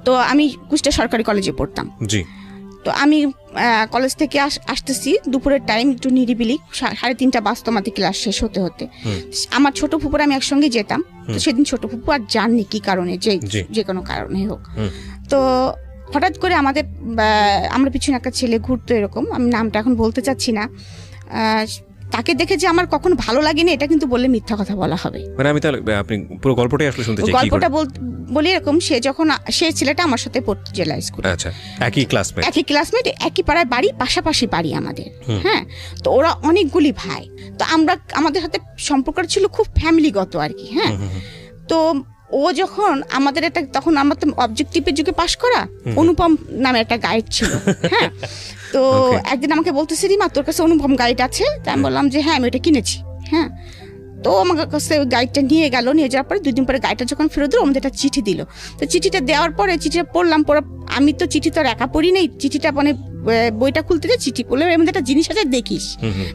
তো আমি কুষ্টিয়া সরকারি কলেজে পড়তাম। জি। তো আমি কলেজ থেকে আসতেছি দুপুরের টাইম, একটু নিরিবিলি, 3:30 বাজতো আমাদের ক্লাস শেষ হতে হতে। আমার ছোট ফুপুর আমি একসঙ্গে যেতাম। তো সেদিন ছোট ফুপু আর জাননি কি কারণে, যে কোনো কারণে হোক। তো হঠাৎ করে আমরা পিছনে একটা ছেলে ঘুরতো, এরকম, আমি নামটা এখন বলতে চাচ্ছি না। তাকে দেখে যে আমার কখনো ভালো লাগেনি, এটা কিন্তু বললে মিথ্যা কথা বলা হবে। মানে আমি তাহলে আপনি পুরো গল্পটাই আসলে শুনতে চাই। গল্পটা বলি এরকম, সে ছেলেটা আমার সাথে পড়তো জেলা স্কুলে। আচ্ছা, একই ক্লাসমেট, একই পাড়ায় বাড়ি, পাশাপাশি বাড়ি আমাদের। হ্যাঁ, তো ওরা অনেকগুলি ভাই, তো আমাদের সাথে সম্পর্ক ছিল খুব ফ্যামিলিগত আর কি। হ্যাঁ, তো ও যখন আমাদের একটা, তখন আমার তো অবজেক্টিভের যুগে পাশ করা, অনুপম নামে একটা গাইড ছিল। হ্যাঁ, তো একদিন আমাকে বলতেছে রিমা তোর কাছে অনুপম গাইড আছে? তাই আমি বললাম যে হ্যাঁ আমি এটা কিনেছি। হ্যাঁ, তো আমার কাছে ওই গাইডটা নিয়ে যাওয়ার পরে 2 দিন পরে গাইডটা যখন ফেরত দিল, আমাদের একটা চিঠি দিল। তো চিঠিটা দেওয়ার পরে চিঠিটা পড়লাম, আমি তো চিঠি তো আর একা পড়ি নেই, চিঠিটা মানে বইটা খুলতে যে চিঠি পড়লে এর মধ্যে একটা জিনিস আছে, দেখিস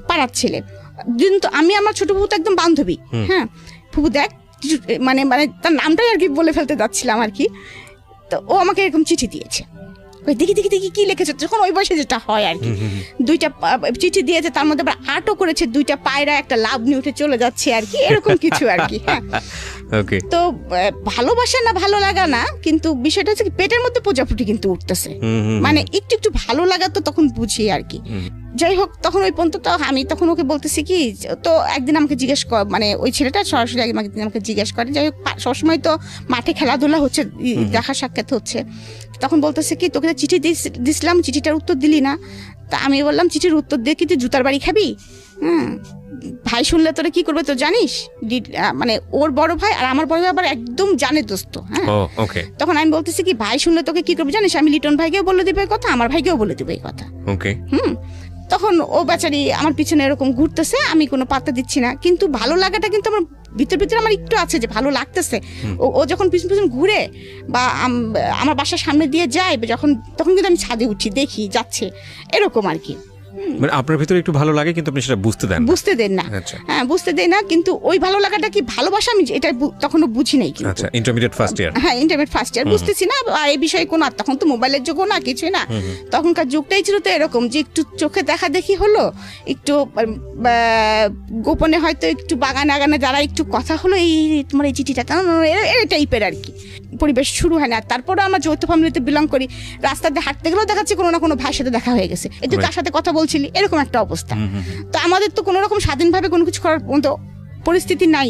পাড়ার ছেলে। কিন্তু আমি আমার ছোট ফুপু তো একদম বান্ধবী। হ্যাঁ, ফুপু দেখ, মানে তার নামটাই আর কি বলে ফেলতে যাচ্ছিলাম আর কি। তো ও আমাকে এরকম চিঠি দিয়েছে, দেখি কি লিখেছে, যখন ওই বয়সে যেটা হয় আর কি। 2টা চিঠি দিয়েছে, তার মধ্যে আবার আর্টও করেছে, 2টা পায়রা একটা লাভ নিয়ে উঠে চলে যাচ্ছে আর কি, এরকম কিছু আর কি। হ্যাঁ, তো ভালোবাসা না ভালো লাগা না, কিন্তু বিষয়টা হচ্ছে পেটের মধ্যে প্রজাপতি কিন্তু উঠতেছে, মানে একটু ভালো লাগা তো তখন বুঝি আর কি। যাই হোক, তখন ওই পর্যন্ত তো আমি তখন ওকে বলতেছি কি, তো একদিন আমাকে জিজ্ঞেস মানে ওই ছেলেটা সরাসরি একদিন আমাকে জিজ্ঞেস করে, যাই হোক সবসময় তো মাঠে খেলাধুলা হচ্ছে, দেখা সাক্ষাৎ হচ্ছে, তখন বলতেছে কি তোকে চিঠি দিছিলাম, চিঠিটার উত্তর দিলি না। তা আমি বললাম চিঠির উত্তর দিয়ে কি তুই জুতার বাড়ি খাবি? ভাই শুনলে তোরা কি করবে তো জানিস? মানে ওর বড় ভাই আর আমার বড় ভাই আবার একদম জানে দোস্ত। হ্যাঁ, তখন আমি বলতেছি কি ভাই শুনলে তোকে কি করবে জানিস? আমি লিটন ভাইকেও বলে দিবে কথা, আমার ভাইকেও বলে দিবে এই কথা। তখন ও বেচারি আমার পিছনে এরকম ঘুরতেছে, আমি কোনো পাত্তা দিচ্ছি না, কিন্তু ভালো লাগাটা কিন্তু আমার ভিতরে আমার একটু আছে যে ভালো লাগতেছে। ও যখন পিছন পিছন ঘুরে বা আমার বাসার সামনে দিয়ে যায় তখন কিন্তু আমি ছাদে উঠি, দেখি যাচ্ছে, এরকম আর কি। মানে আপনার ভিতরে একটু ভালো লাগে কিন্তু আপনি সেটা বুঝতে দেন না। হ্যাঁ, বুঝতে দেই না, কিন্তু ওই ভালো লাগাটা কি ভালোবাসা আমি এটা তখনও বুঝি নাই। আচ্ছা, ইন্টারমিডিয়েট ফার্স্ট ইয়ার। হ্যাঁ, ইন্টারমিডিয়েট ফার্স্ট ইয়ার, বুঝতেছি না এই বিষয়ে কোনো, তখন তো মোবাইলের যুগ না, কিছুই না। তখনকার যুগটাই ছিল তো এরকম যে একটু চোখে দেখা দেখি হলো, একটু গোপনে হয়তো একটু বাগানে আগানে যারা একটু কথা হলো, এই তোমার এই চিঠিটা এই টাইপের আর কি পরিবেশ শুরু হয় না। তারপরে আমরা যৌথ ফ্যামিলিতে বিলং করি, রাস্তাতে হাঁটতে গেলেও দেখাচ্ছে কোনো না কোনো ভাইয়ের সাথে দেখা হয়ে গেছে, এই যে কার সাথে কথা বলছিলি, এরকম একটা অবস্থা। তো আমাদের তো কোনো রকম স্বাধীনভাবে কোনো কিছু করার মতো পরিস্থিতি নাই।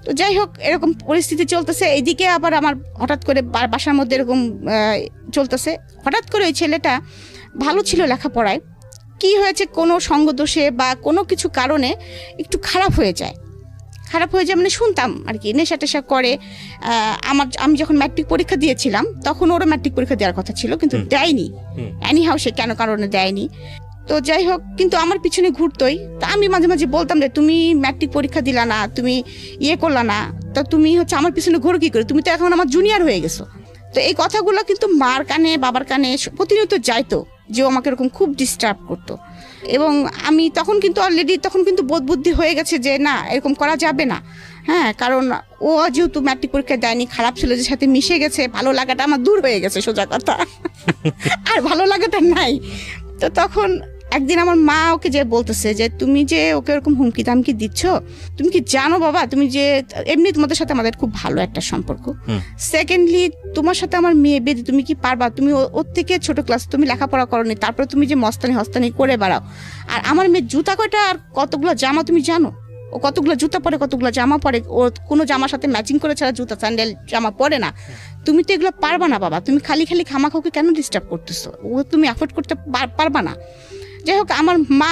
তো যাই হোক, এরকম পরিস্থিতি চলতেছে। এইদিকে আবার আমার হঠাৎ করে বাসার মধ্যে এরকম চলতেছে, হঠাৎ করে ওই ছেলেটা ভালো ছিল লেখাপড়ায়, কি হয়েছে কোনো সঙ্গদোষে বা কোনো কিছু কারণে একটু খারাপ হয়ে যায় মানে শুনতাম আর কি, নেশা টেশা করে। আমি যখন ম্যাট্রিক পরীক্ষা দিয়েছিলাম তখন ওরা ম্যাট্রিক পরীক্ষা দেওয়ার কথা ছিল, কিন্তু দেয়নি। এনিহাউ সে কেন কারণে দেয়নি, তো যাই হোক, কিন্তু আমার পিছনে ঘুরতোই। তা আমি মাঝে মাঝে বলতাম যে তুমি ম্যাট্রিক পরীক্ষা দিলা না, তুমি করলা না, তা তুমি হচ্ছে আমার পিছনে ঘুরো কি করে, তুমি তো এখন আমার জুনিয়র হয়ে গেছো। তো এই কথাগুলো কিন্তু মার কানে বাবার কানে প্রতিনিয়ত যাইতো, যে ও আমাকে এরকম খুব ডিস্টার্ব করতো। এবং আমি তখন কিন্তু অলরেডি বোধ বুদ্ধি হয়ে গেছে যে না, এরকম করা যাবে না। হ্যাঁ, কারণ ও যেহেতু ম্যাট্রিক পরীক্ষা দেয়নি, খারাপ ছেলেদের সাথে মিশে গেছে, ভালো লাগাটা আমার দূর হয়ে গেছে, সোজা কথা। আর ভালো লাগাটা নাই। তো তখন একদিন আমার মা ওকে যে বলতেছে যে তুমি যে ওকে এরকম হুমকি দামকি দিচ্ছ, তুমি কি জানো বাবা, তুমি যে এমনি তোমাদের সাথে আমাদের খুব ভালো একটা সম্পর্ক, সেকেন্ডলি তোমার সাথে আমার মেয়ে বেঁধে তুমি কি পারবা, তুমি ওর থেকে ছোট ক্লাস, তুমি লেখাপড়া করনি, তারপরে তুমি যে মস্তানি হস্তানি করে বেড়াও, আর আমার মেয়ে জুতা কয়টা আর কতগুলো জামা তুমি জানো, ও কতগুলো জুতা পরে কতগুলো জামা পরে, ও কোনো জামার সাথে ম্যাচিং করে ছাড়া জুতা স্যান্ডেল জামা পরে না, তুমি তো এগুলো পারবা না বাবা, তুমি খালি খামাখাওকে কেন ডিস্টার্ব করতেছো, ও তুমি অ্যাফোর্ড করতে পারবা না। যাই হোক, আমার মা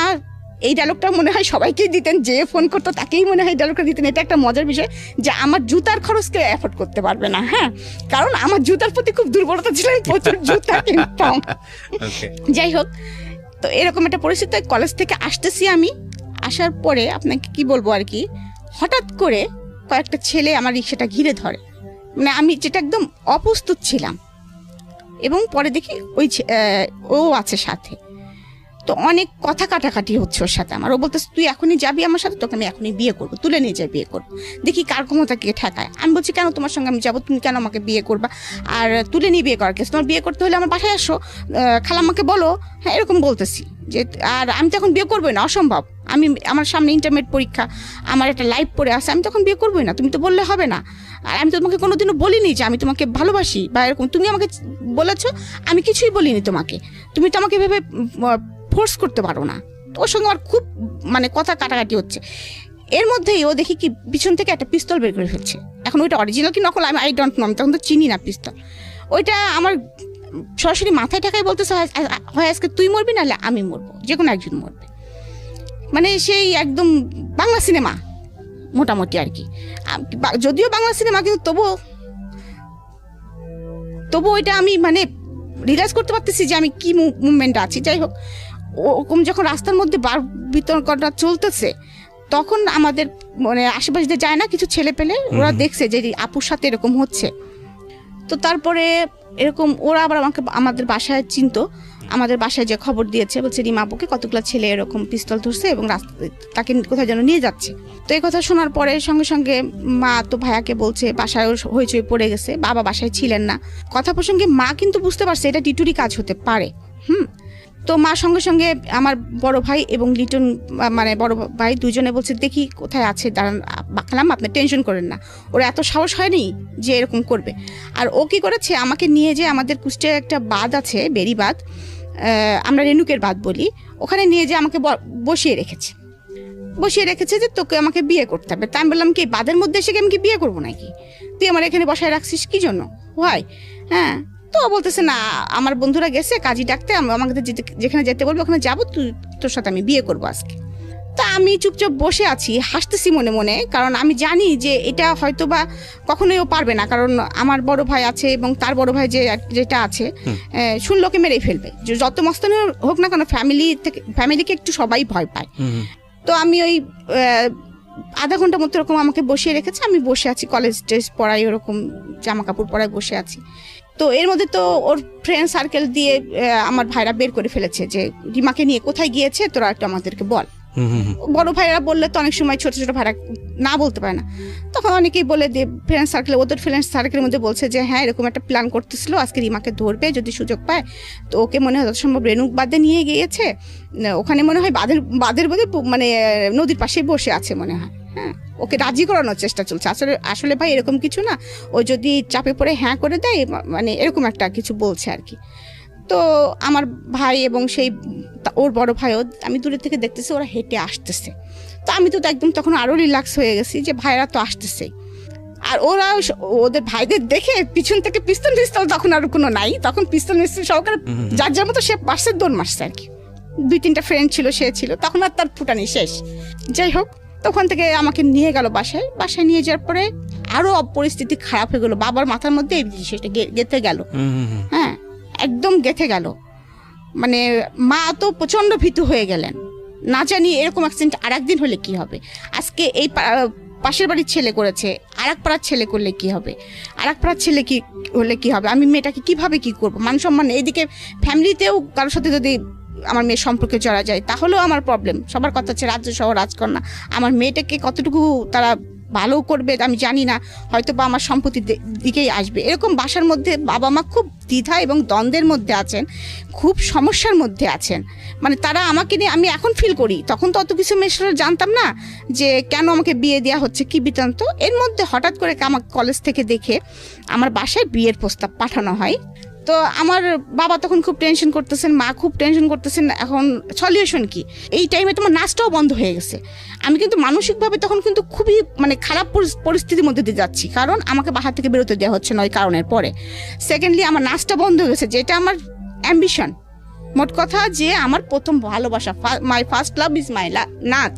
এই ডায়লগটা মনে হয় সবাইকেই দিতেন, যে ফোন করতো তাকেই মনে হয় ডায়লগটা দিতেন। এটা একটা মজার বিষয় যে আমার জুতার খরচকে অ্যাফোর্ড করতে পারবে না। হ্যাঁ, কারণ আমার জুতার প্রতি খুব দুর্বলতা ছিল, আমি প্রচুর জুতা কিনতাম। যাই হোক, তো এরকম একটা পরিস্থিতি, কলেজ থেকে আসতেছি আমি, আসার পরে আপনাকে কি বলবো আর কি, হঠাৎ করে কয়েকটা ছেলে আমার রিক্সাটা ঘিরে ধরে, মানে আমি যেটা একদম অপ্রস্তুত ছিলাম, এবং পরে দেখি ও আছে সাথে। তো অনেক কথা কাটাকাটি হচ্ছে ওর সাথে আমার, ও বলতেছে তুই এখনই যাবি আমার সাথে, তোকে আমি এখনই বিয়ে করবো, তুলে নিয়ে যাই বিয়ে করবো, দেখি কার ক্ষমতা কে ঠেকায়। আমি বলছি কেন তোমার সঙ্গে আমি যাবো, তুমি কেন আমাকে বিয়ে করবা, আর তুলে নিয়ে বিয়ে করার কেস, তোমার বিয়ে করতে হলে আমার বাসায় আসো, খালাম্মাকে বলো। হ্যাঁ, এরকম বলতেছি যে, আর আমি তো এখন বিয়ে করবোই না, অসম্ভব, আমার সামনে ইন্টারমিডিয়েট পরীক্ষা, আমার একটা লাইফ পড়ে আছে, আমি তখন বিয়ে করবোই না, তুমি তো বললে হবে না, আর আমি তো তোমাকে কোনোদিনও বলিনি যে আমি তোমাকে ভালোবাসি বা এরকম, তুমি আমাকে বলেছো, আমি কিছুই বলিনি তোমাকে, তুমি তো আমাকে ভেবে ফোর্স করতে পারো না। ওর সঙ্গে আমার খুব মানে কথা কাটাকাটি হচ্ছে। এর মধ্যেই ও দেখি কি পিছন থেকে একটা পিস্তল বের করে ফেলছে। এখন ওইটা অরিজিনাল কি নকল আই ডোন্ট নো, আমি তখন তো চিনি না পিস্তল। ওইটা আমার সরাসরি মাথায় ঠাকাই বলতেছে, হয় আজকে তুই মরবি, নাহলে আমি মরবো, যে কোনো একজন মরবে। মানে সেই একদম বাংলা সিনেমা মোটামুটি আর কি, যদিও বাংলা সিনেমা, কিন্তু তবু ওইটা আমি মানে রিয়েলাইজ করতে পারতেছি যে আমি কি মুভমেন্ট আছি। যাই হোক, ওরকম যখন রাস্তার মধ্যে বার বিতর্কটা চলতেছে, তখন আমাদের মানে আশেপাশে যায় না কিছু ছেলে পেলে, ওরা দেখছে যে আপুর সাথে এরকম হচ্ছে। তো তারপরে এরকম ওরা আবার আমাদের বাসায় চিনতো, আমাদের বাসায় যে খবর দিয়েছে, বলছে রিমা আপুকে কতগুলো ছেলে এরকম পিস্তল ধরছে এবং তাকে কোথায় যেন নিয়ে যাচ্ছে। তো এই কথা শোনার পরে সঙ্গে সঙ্গে মা তো ভাইয়াকে বলছে, বাসায় হইচই পড়ে গেছে, বাবা বাসায় ছিলেন না। কথা প্রসঙ্গে মা কিন্তু বুঝতে পারছে এটা টিটুরি কাজ হতে পারে। তো মা সঙ্গে সঙ্গে আমার বড় ভাই এবং লিটন মানে বড় ভাই দুজনে বলছে দেখি কোথায় আছে, দাঁড়ান বাকলাম, আপনি টেনশন করেন না, ওরা এত সাহস হয়নি যে এরকম করবে। আর ও কি করেছে, আমাকে নিয়ে যে আমাদের কুষ্টিয়ার একটা বাঁধ আছে, বেরি বাঁধ, আমরা রেণুকের বাঁধ বলি, ওখানে নিয়ে যে আমাকে বসিয়ে রেখেছে যে তোকে আমাকে বিয়ে করতে হবে। তা আমি বললাম কি বাঁধের মধ্যে এসে আমি কি বিয়ে করবো নাকি, তুই আমার এখানে বসায় রাখছিস কি জন্য হয়। হ্যাঁ, তো বলতেছে না, আমার বন্ধুরা গেছে কাজী ডাকতে, আমাকে যেখানে যেতে বলবো ওখানে যাবো, তোর সাথে আমি বিয়ে করবো আজকে। তা আমি চুপচাপ বসে আছি, হাসতেছি মনে মনে, কারণ আমি জানি যে এটা হয়তো বা কখনোই ও পারবে না, কারণ আমার বড় ভাই আছে এবং তার বড় ভাই যেটা আছে শুনলোকে মেরেই ফেলবে, যত মস্তানি হোক না কেন ফ্যামিলিকে একটু সবাই ভয় পায়। তো আমি ওই আধা ঘন্টা মতো এরকম আমাকে বসিয়ে রেখেছে, আমি বসে আছি, কলেজ ড্রেস পরাই, ওরকম জামা কাপড় পরাই বসে আছি। তো এর মধ্যে তো ওর ফ্রেন্ড সার্কেল দিয়ে আমার ভাইরা বের করে ফেলেছে যে রিমাকে নিয়ে কোথায় গিয়েছে, তোরা একটু আমাদেরকে বল। বড় ভাইরা বললে তো অনেক সময় ছোট ছোট ভাইরা না বলতে পারে না, তখন অনেকেই বলে দিয়ে ফ্রেন্ড সার্কেল, ওদের ফ্রেন্ড সার্কেলের মধ্যে বলছে যে হ্যাঁ এরকম একটা প্ল্যান করতেছিল, আজকে রিমাকে ধরবে যদি সুযোগ পায়, তো ওকে মনে হয় যত সম্ভব রেণুক বাদে নিয়ে গিয়েছে, ওখানে মনে হয় বাদের বোধে মানে নদীর পাশেই বসে আছে মনে হয়। হ্যাঁ, ওকে রাজি করানোর চেষ্টা চলছে। আসলে ভাই এরকম কিছু না, ও যদি চাপে পড়ে হ্যাঁ করে দেয়, মানে এরকম একটা কিছু বলছে আর কি। তো আমার ভাই এবং সেই ওর বড় ভাইও, আমি দূরে থেকে দেখতেছি ওরা হেঁটে আসতেছে। তো আমি তো একদম তখন আরো রিল্যাক্স হয়ে গেছি যে ভাইরা তো আসতেছে। আর ওরা ওদের ভাইদের দেখে পিছন থেকে পিস্তল তখন আর কোনো নাই, তখন পিস্তল সহকারে যার যার মতো সে পাশে দৌড় মারছে আর কি। 2-3টা ফ্রেন্ড ছিল, সে ছিল, তখন আর তার ফুটানি শেষ। যাই হোক, তখন থেকে আমাকে নিয়ে গেল বাসায় নিয়ে যাওয়ার পরে আরো পরিস্থিতি খারাপ হয়ে গেল। বাবার মাথার মধ্যে এই জিনিসটা গেঁথে গেল। হ্যাঁ, একদম গেঁথে গেল। মানে মা তো প্রচন্ড ভীতু হয়ে গেলেন, না জানি এরকম অ্যাক্সিডেন্ট আর একদিন হলে কি হবে। আজকে এই পাশের বাড়ির ছেলে করেছে, আর এক পাড়ার ছেলে করলে কি হবে, আর এক পাড়ার ছেলে কি হলে কি হবে, আমি মেয়েটাকে কিভাবে কি করবো, মান সম্মান। এইদিকে ফ্যামিলিতেও কারোর সাথে যদি আমার মেয়ের সম্পর্কে জড়া যায় তাহলেও আমার প্রবলেম। সবার কথা হচ্ছে রাজ্য সহ রাজকন্যা, আমার মেয়েটাকে কতটুকু তারা ভালো করবে আমি জানি না, হয়তো বা আমার সম্পত্তির দিকেই আসবে। এরকম বাসার মধ্যে বাবা মা খুব দ্বিধা এবং দ্বন্দ্বের মধ্যে আছেন, খুব সমস্যার মধ্যে আছেন। মানে তারা আমাকে নিয়ে, আমি এখন ফিল করি, তখন তো অত কিছু মেয়েরা জানতাম না যে কেন আমাকে বিয়ে দেওয়া হচ্ছে, কি বৃত্তান্ত। এর মধ্যে হঠাৎ করে আমাকে কলেজ থেকে দেখে আমার বাসায় বিয়ের প্রস্তাব পাঠানো হয়। তো আমার বাবা তখন খুব টেনশন করতেছেন, মা খুব টেনশন করতেছেন, এখন সলিউশন কি। এই টাইমে তোমার নাচটাও বন্ধ হয়ে গেছে। আমি কিন্তু মানসিকভাবে তখন কিন্তু খুবই মানে খারাপ পরিস্থিতির মধ্যে দিয়ে যাচ্ছি, কারণ আমাকে বাসা থেকে বেরোতে দেওয়া হচ্ছে না ওই কারণের পরে। সেকেন্ডলি আমার নাচটা বন্ধ হয়ে গেছে, যেটা আমার অ্যাম্বিশন, মোট কথা যে আমার প্রথম ভালোবাসা, my first love is my নাচ,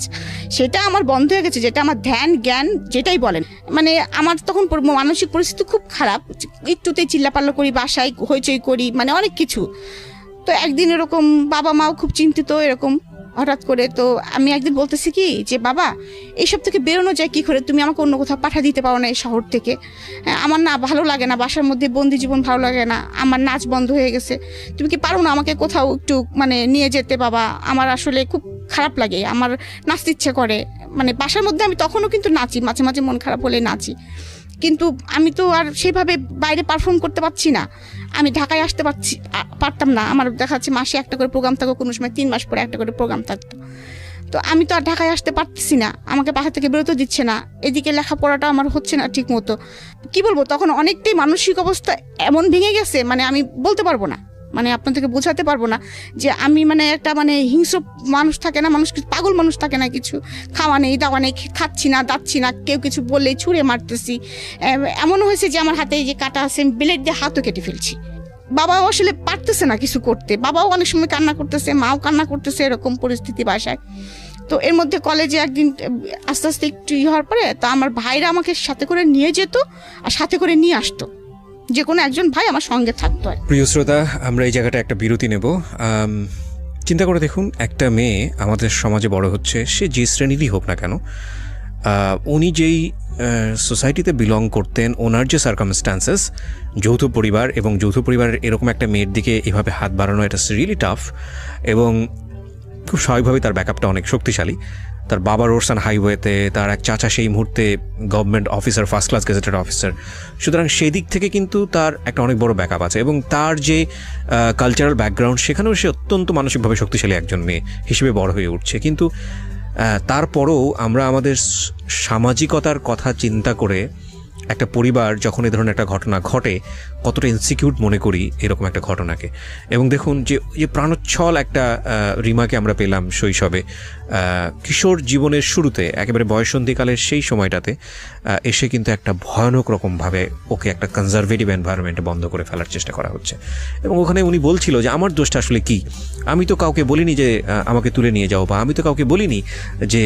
সেটা আমার বন্ধ হয়ে গেছে, যেটা আমার ধ্যান জ্ঞান যেটাই বলেন। মানে আমার তখন মানসিক পরিস্থিতি খুব খারাপ, একটুতেই চিল্লাপাল্লা করি, বাসায় হইচই করি, মানে অনেক কিছু। তো একদিন এরকম বাবা মাও খুব চিন্তিত এরকম হঠাৎ করে। তো আমি একদিন বলতেছি কি যে বাবা, এইসব থেকে বেরোনো যায় কি করে, তুমি আমাকে অন্য কোথাও পাঠা দিতে পারো না এই শহর থেকে, আমার না ভালো লাগে না, বাসার মধ্যে বন্দি জীবন ভালো লাগে না, আমার নাচ বন্ধ হয়ে গেছে, তুমি কি পারো না আমাকে কোথাও একটু মানে নিয়ে যেতে বাবা, আমার আসলে খুব খারাপ লাগে, আমার নাচতে ইচ্ছে করে। মানে বাসার মধ্যে আমি তখনও কিন্তু নাচি, মাঝে মাঝে মন খারাপ হলে নাচি, কিন্তু আমি তো আর সেইভাবে বাইরে পারফর্ম করতে পারছি না। আমি ঢাকায় আসতে পারতাম না, আমার দেখা যাচ্ছে মাসে একটা করে প্রোগ্রাম থাকতো, কোনো সময় 3 মাস পরে একটা করে প্রোগ্রাম থাকতো। তো আমি তো আর ঢাকায় আসতে পারতেছি না, আমাকে বাসা থেকে বেরোতে দিচ্ছে না, এদিকে লেখাপড়াটা আমার হচ্ছে না ঠিক মতো। কি বলবো, তখন অনেকটাই মানসিক অবস্থা এমন ভেঙে গেছে, মানে আমি বলতে পারবো না, মানে আপনাদেরকে বোঝাতে পারবো না যে আমি মানে একটা মানে হিংস্র মানুষ থাকে না, মানুষ পাগল মানুষ থাকে না, কিছু খাওয়া নেই দাওয়া নেই, খাচ্ছি না দাচ্ছি না, কেউ কিছু বললেই ছুঁড়ে মারতেছি। এমন হয়েছে যে আমার হাতে যে কাটা আছে, ব্লেড দিয়ে হাতও কেটে ফেলছি। বাবাও আসলে পারতেছে না কিছু করতে, বাবাও অনেক সময় কান্না করতেছে, মাও কান্না করতেছে, এরকম পরিস্থিতি বাসায়। তো এর মধ্যে কলেজে একদিন আস্তে আস্তে একটু হওয়ার পরে তো আমার ভাইরা আমাকে সাথে করে নিয়ে যেত আর সাথে করে নিয়ে আসতো, যে কোনো একজন ভাই আমার সঙ্গে থাকতো। প্রিয় শ্রোতা, আমরা এই জায়গাটা একটা বিরতি নেব। চিন্তা করে দেখুন, একটা মেয়ে আমাদের সমাজে বড় হচ্ছে, সে যে শ্রেণীরই হোক না কেন, উনি যেই সোসাইটিতে বিলং করতেন, ওনার যে সার্কামস্ট্যান্সেস, যৌথ পরিবার, এবং যৌথ পরিবারের এরকম একটা মেয়ের দিকে এভাবে হাত বাড়ানো, এটা রিয়েলি টাফ। এবং খুব স্বাভাবিকভাবেই তার ব্যাকআপটা অনেক শক্তিশালী। তার বাবা রোডসান হাইওয়েতে, তার এক চাচা সেই মুহূর্তে government officer, first class gazetted officer, সুতরাং সেই দিক থেকে কিন্তু তার একটা অনেক বড় ব্যাকআপ আছে। এবং তার যে কালচারাল ব্যাকগ্রাউন্ড, সেখানেও সে অত্যন্ত মানসিকভাবে শক্তিশালী একজন মেয়ে হিসেবে বড় হয়ে উঠছে। কিন্তু তারপরেও আমরা আমাদের সামাজিকতার কথা চিন্তা করে একটা পরিবার যখন এই ধরনের একটা ঘটনা ঘটে কতটা ইনসিকিউর মনে করি এরকম একটা ঘটনাকে। এবং দেখুন যে প্রাণোচ্ছল একটা রিমাকে আমরা পেলাম শৈশবে, কিশোর জীবনের শুরুতে একেবারে বয়সন্ধিকালের সেই সময়টাতে এসে কিন্তু একটা ভয়ানক রকমভাবে ওকে একটা কনজারভেটিভ এনভায়রনমেন্টে বন্ধ করে ফেলার চেষ্টা করা হচ্ছে। এবং ওখানে উনি বলছিল যে আমার দোষটা আসলে কি, আমি তো কাউকে বলিনি যে আমাকে তুলে নিয়ে যাও, বা আমি তো কাউকে বলিনি যে,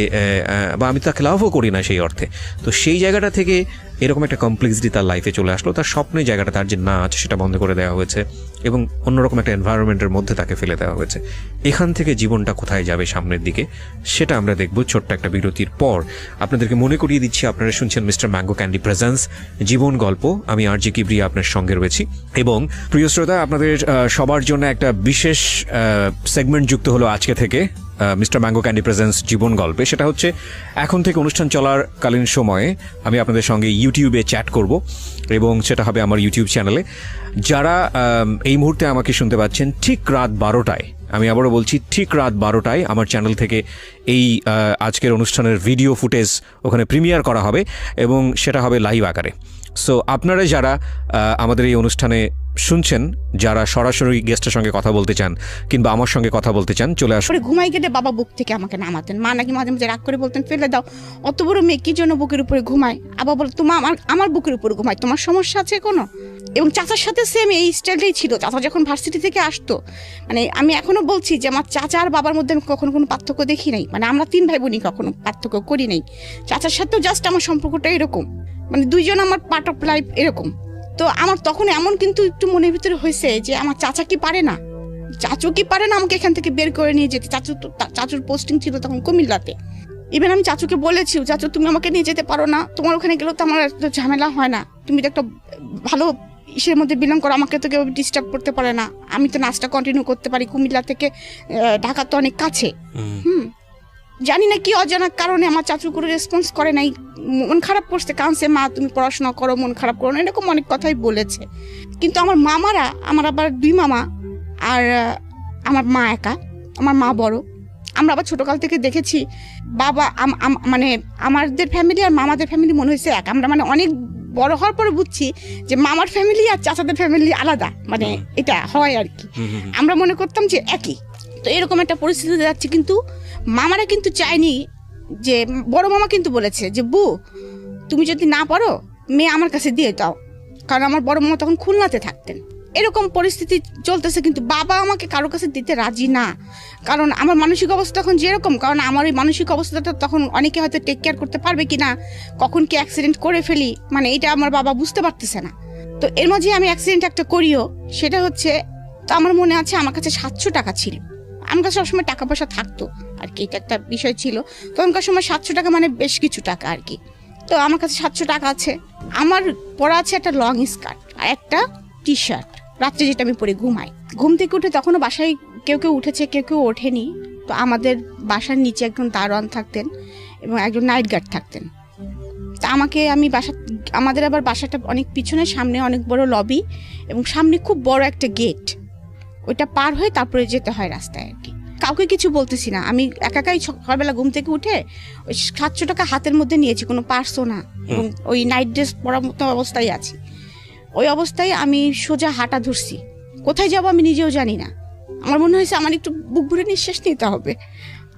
বা আমি তাকে লাভও করি না সেই অর্থে। তো সেই জায়গাটা থেকে এরকম একটা কমপ্লেক্সিটি তার লাইফে চলে আসলো। তার স্বপ্নের জায়গাটা, তার যে নাচ, সেটা বন্ধ করে দেওয়া হয়েছে এবং অন্যরকম একটা এনভায়রনমেন্টের মধ্যে তাকে ফেলে দেওয়া হয়েছে। এখান থেকে জীবনটা কোথায় যাবে সামনের দিকে সেটা আমরা দেখব ছোট্ট একটা বিরতির পর। আপনাদেরকে মনে করিয়ে দিচ্ছি, আপনারা শুনছেন মিস্টার ম্যাঙ্গো ক্যান্ডি প্রেজেন্স জীবন গল্প। আমি আরজি কিবরিয়া আপনার সঙ্গে রয়েছি। এবং প্রিয় শ্রোতা, আপনাদের সবার জন্য একটা বিশেষ সেগমেন্ট যুক্ত হলো আজকে থেকে মিস্টার ম্যাঙ্গো ক্যান্ডি প্রেজেন্স জীবন গল্পে। সেটা হচ্ছে এখন থেকে অনুষ্ঠান চলার কালীন সময়ে আমি আপনাদের সঙ্গে ইউটিউবে চ্যাট করব, এবং সেটা হবে আমার ইউটিউব চ্যানেলে। যারা এই মুহূর্তে আমাকে শুনতে পাচ্ছেন ঠিক রাত 12টায়, আমি আবারও বলছি ঠিক রাত 12টায় আমার চ্যানেল থেকে এই আজকের অনুষ্ঠানের ভিডিও ফুটেজ ওখানে প্রিমিয়ার করা হবে এবং সেটা হবে লাইভ আকারে। সো আপনারা যারা আমাদের এই অনুষ্ঠানে শুনছেন, যারা সরাসরি গেস্টের সঙ্গে কথা বলতে চান কিংবা আমার সঙ্গে কথা বলতে চান, চলে আসুন। ঘুমাই গেলে বাবা বুক থেকে আমাকে নামাতেন, মা নাকি মাঝে মাঝে রাগ করে বলতেন ফেলে দাও, অত বড় মেয়ে কি জন্য বুকের উপরে ঘুমায়। আবার বলো তোমার আমার বুকের উপরে ঘুমায়, তোমার সমস্যা আছে কোনো? এবং চাচার সাথে সেম এই স্টাইলটাই ছিল। চাচা যখন ভার্সিটি থেকে আসতো, মানে আমি এখনো বলছি যে আমার চাচা আর বাবার মধ্যে আমি কখনো কোনো পার্থক্য দেখি নাই। মানে আমরা 3 ভাই বোনই কখনো পার্থক্য করি নাই। চাচার সাথেও জাস্ট আমার সম্পর্কটা এরকম, মানে দুইজন আমার পার্ট অফ লাইফ এরকম। তো আমার তখন এমন কিন্তু একটু মনের ভিতরে হয়েছে যে আমার চাচা কি পারে না, চাচু কি পারে না আমাকে এখান থেকে বের করে নিয়ে যেতে। চাচুর পোস্টিং ছিল তখন কুমিল্লাতে। ইভেন আমি চাচুকে বলেছি, চাচু তুমি আমাকে নিয়ে যেতে পারো না, তোমার ওখানে গেলেও তো আমার এত ঝামেলা হয় না, তুমি তো একটা ভালো ইসের মধ্যে বিলং করো, আমাকে তো কেউ ডিস্টার্ব করতে পারে না, আমি তো নাচটা কন্টিনিউ করতে পারি, কুমিল্লা থেকে ঢাকা তো অনেক কাছে। জানি না কি অজানা কারণে আমার চাচু করে রেসপন্স করে নাই, মন খারাপ করছে, কাঁদছে, মা তুমি পড়াশোনা করো, মন খারাপ করো না, এরকম অনেক কথাই বলেছে। কিন্তু আমার মামারা, আমার আবার 2 মামা আর আমার মা একা, আমার মা বড়। আমরা আবার ছোটকাল থেকে দেখেছি বাবা মানে আমাদের ফ্যামিলি আর মামাদের ফ্যামিলি মনে হয়েছে এক। আমরা মানে অনেক বড় হওয়ার পরে বুঝছি যে মামার ফ্যামিলি আর চাচাদের ফ্যামিলি আলাদা, মানে এটা হয় আর কি। আমরা মনে করতাম যে একই। তো এরকম একটা পরিস্থিতিতে যাচ্ছে, কিন্তু মামারা কিন্তু চায়নি যে, বড় মামা কিন্তু বলেছে যে বু তুমি যদি না পারো মেয়ে আমার কাছে দিয়ে দাও, কারণ আমার বড় মামা তখন খুলনাতে থাকতেন। এরকম পরিস্থিতি চলতেছে, কিন্তু বাবা আমাকে কারো কাছে দিতে রাজি না, কারণ আমার মানসিক অবস্থা তখন যেরকম, কারণ আমার ওই মানসিক অবস্থাটা তখন অনেকে হয়তো টেক কেয়ার করতে পারবে কিনা, কখন কি অ্যাক্সিডেন্ট করে ফেলি, মানে এটা আমার বাবা বুঝতে পারতেছে না। তো এর মাঝে আমি অ্যাক্সিডেন্ট একটা করিও, সেটা হচ্ছে, তো আমার মনে আছে আমার কাছে 700 টাকা ছিল। আমার কাছে সবসময় টাকা পয়সা থাকতো আর কি, এটা একটা বিষয় ছিল তখনকার সময়। 700 টাকা মানে বেশ কিছু টাকা আর কি। তো আমার কাছে 700 টাকা আছে, আমার পরা আছে একটা লং স্কার্ট আর একটা টি শার্ট, রাত্রে যেটা আমি পরে ঘুমাই। ঘুম থেকে উঠে তখনও বাসায় কেউ কেউ উঠেছে, কেউ কেউ ওঠেনি। তো আমাদের বাসার নিচে একজন দারোয়ান থাকতেন এবং একজন নাইট গার্ড থাকতেন। তা আমাদের আবার বাসাটা অনেক পিছনে, সামনে অনেক বড় লবি এবং সামনে খুব বড় একটা গেট, ওইটা পার হয়ে তারপরে যেতে হয় রাস্তায় আর কি। কাউকে কিছু বলতেছি না, আমি একাই সকালবেলা ঘুম থেকে উঠে ওই 700 টাকা হাতের মধ্যে নিয়েছি, কোনো পার্সও না, এবং ওই নাইট ড্রেস পরার মতো অবস্থায় আছি। ওই অবস্থায় আমি সোজা হাঁটা ধরছি, কোথায় যাব আমি নিজেও জানি না। আমার মনে হয়েছে আমার একটু বুক ভরে নিঃশ্বাস নিতে হবে,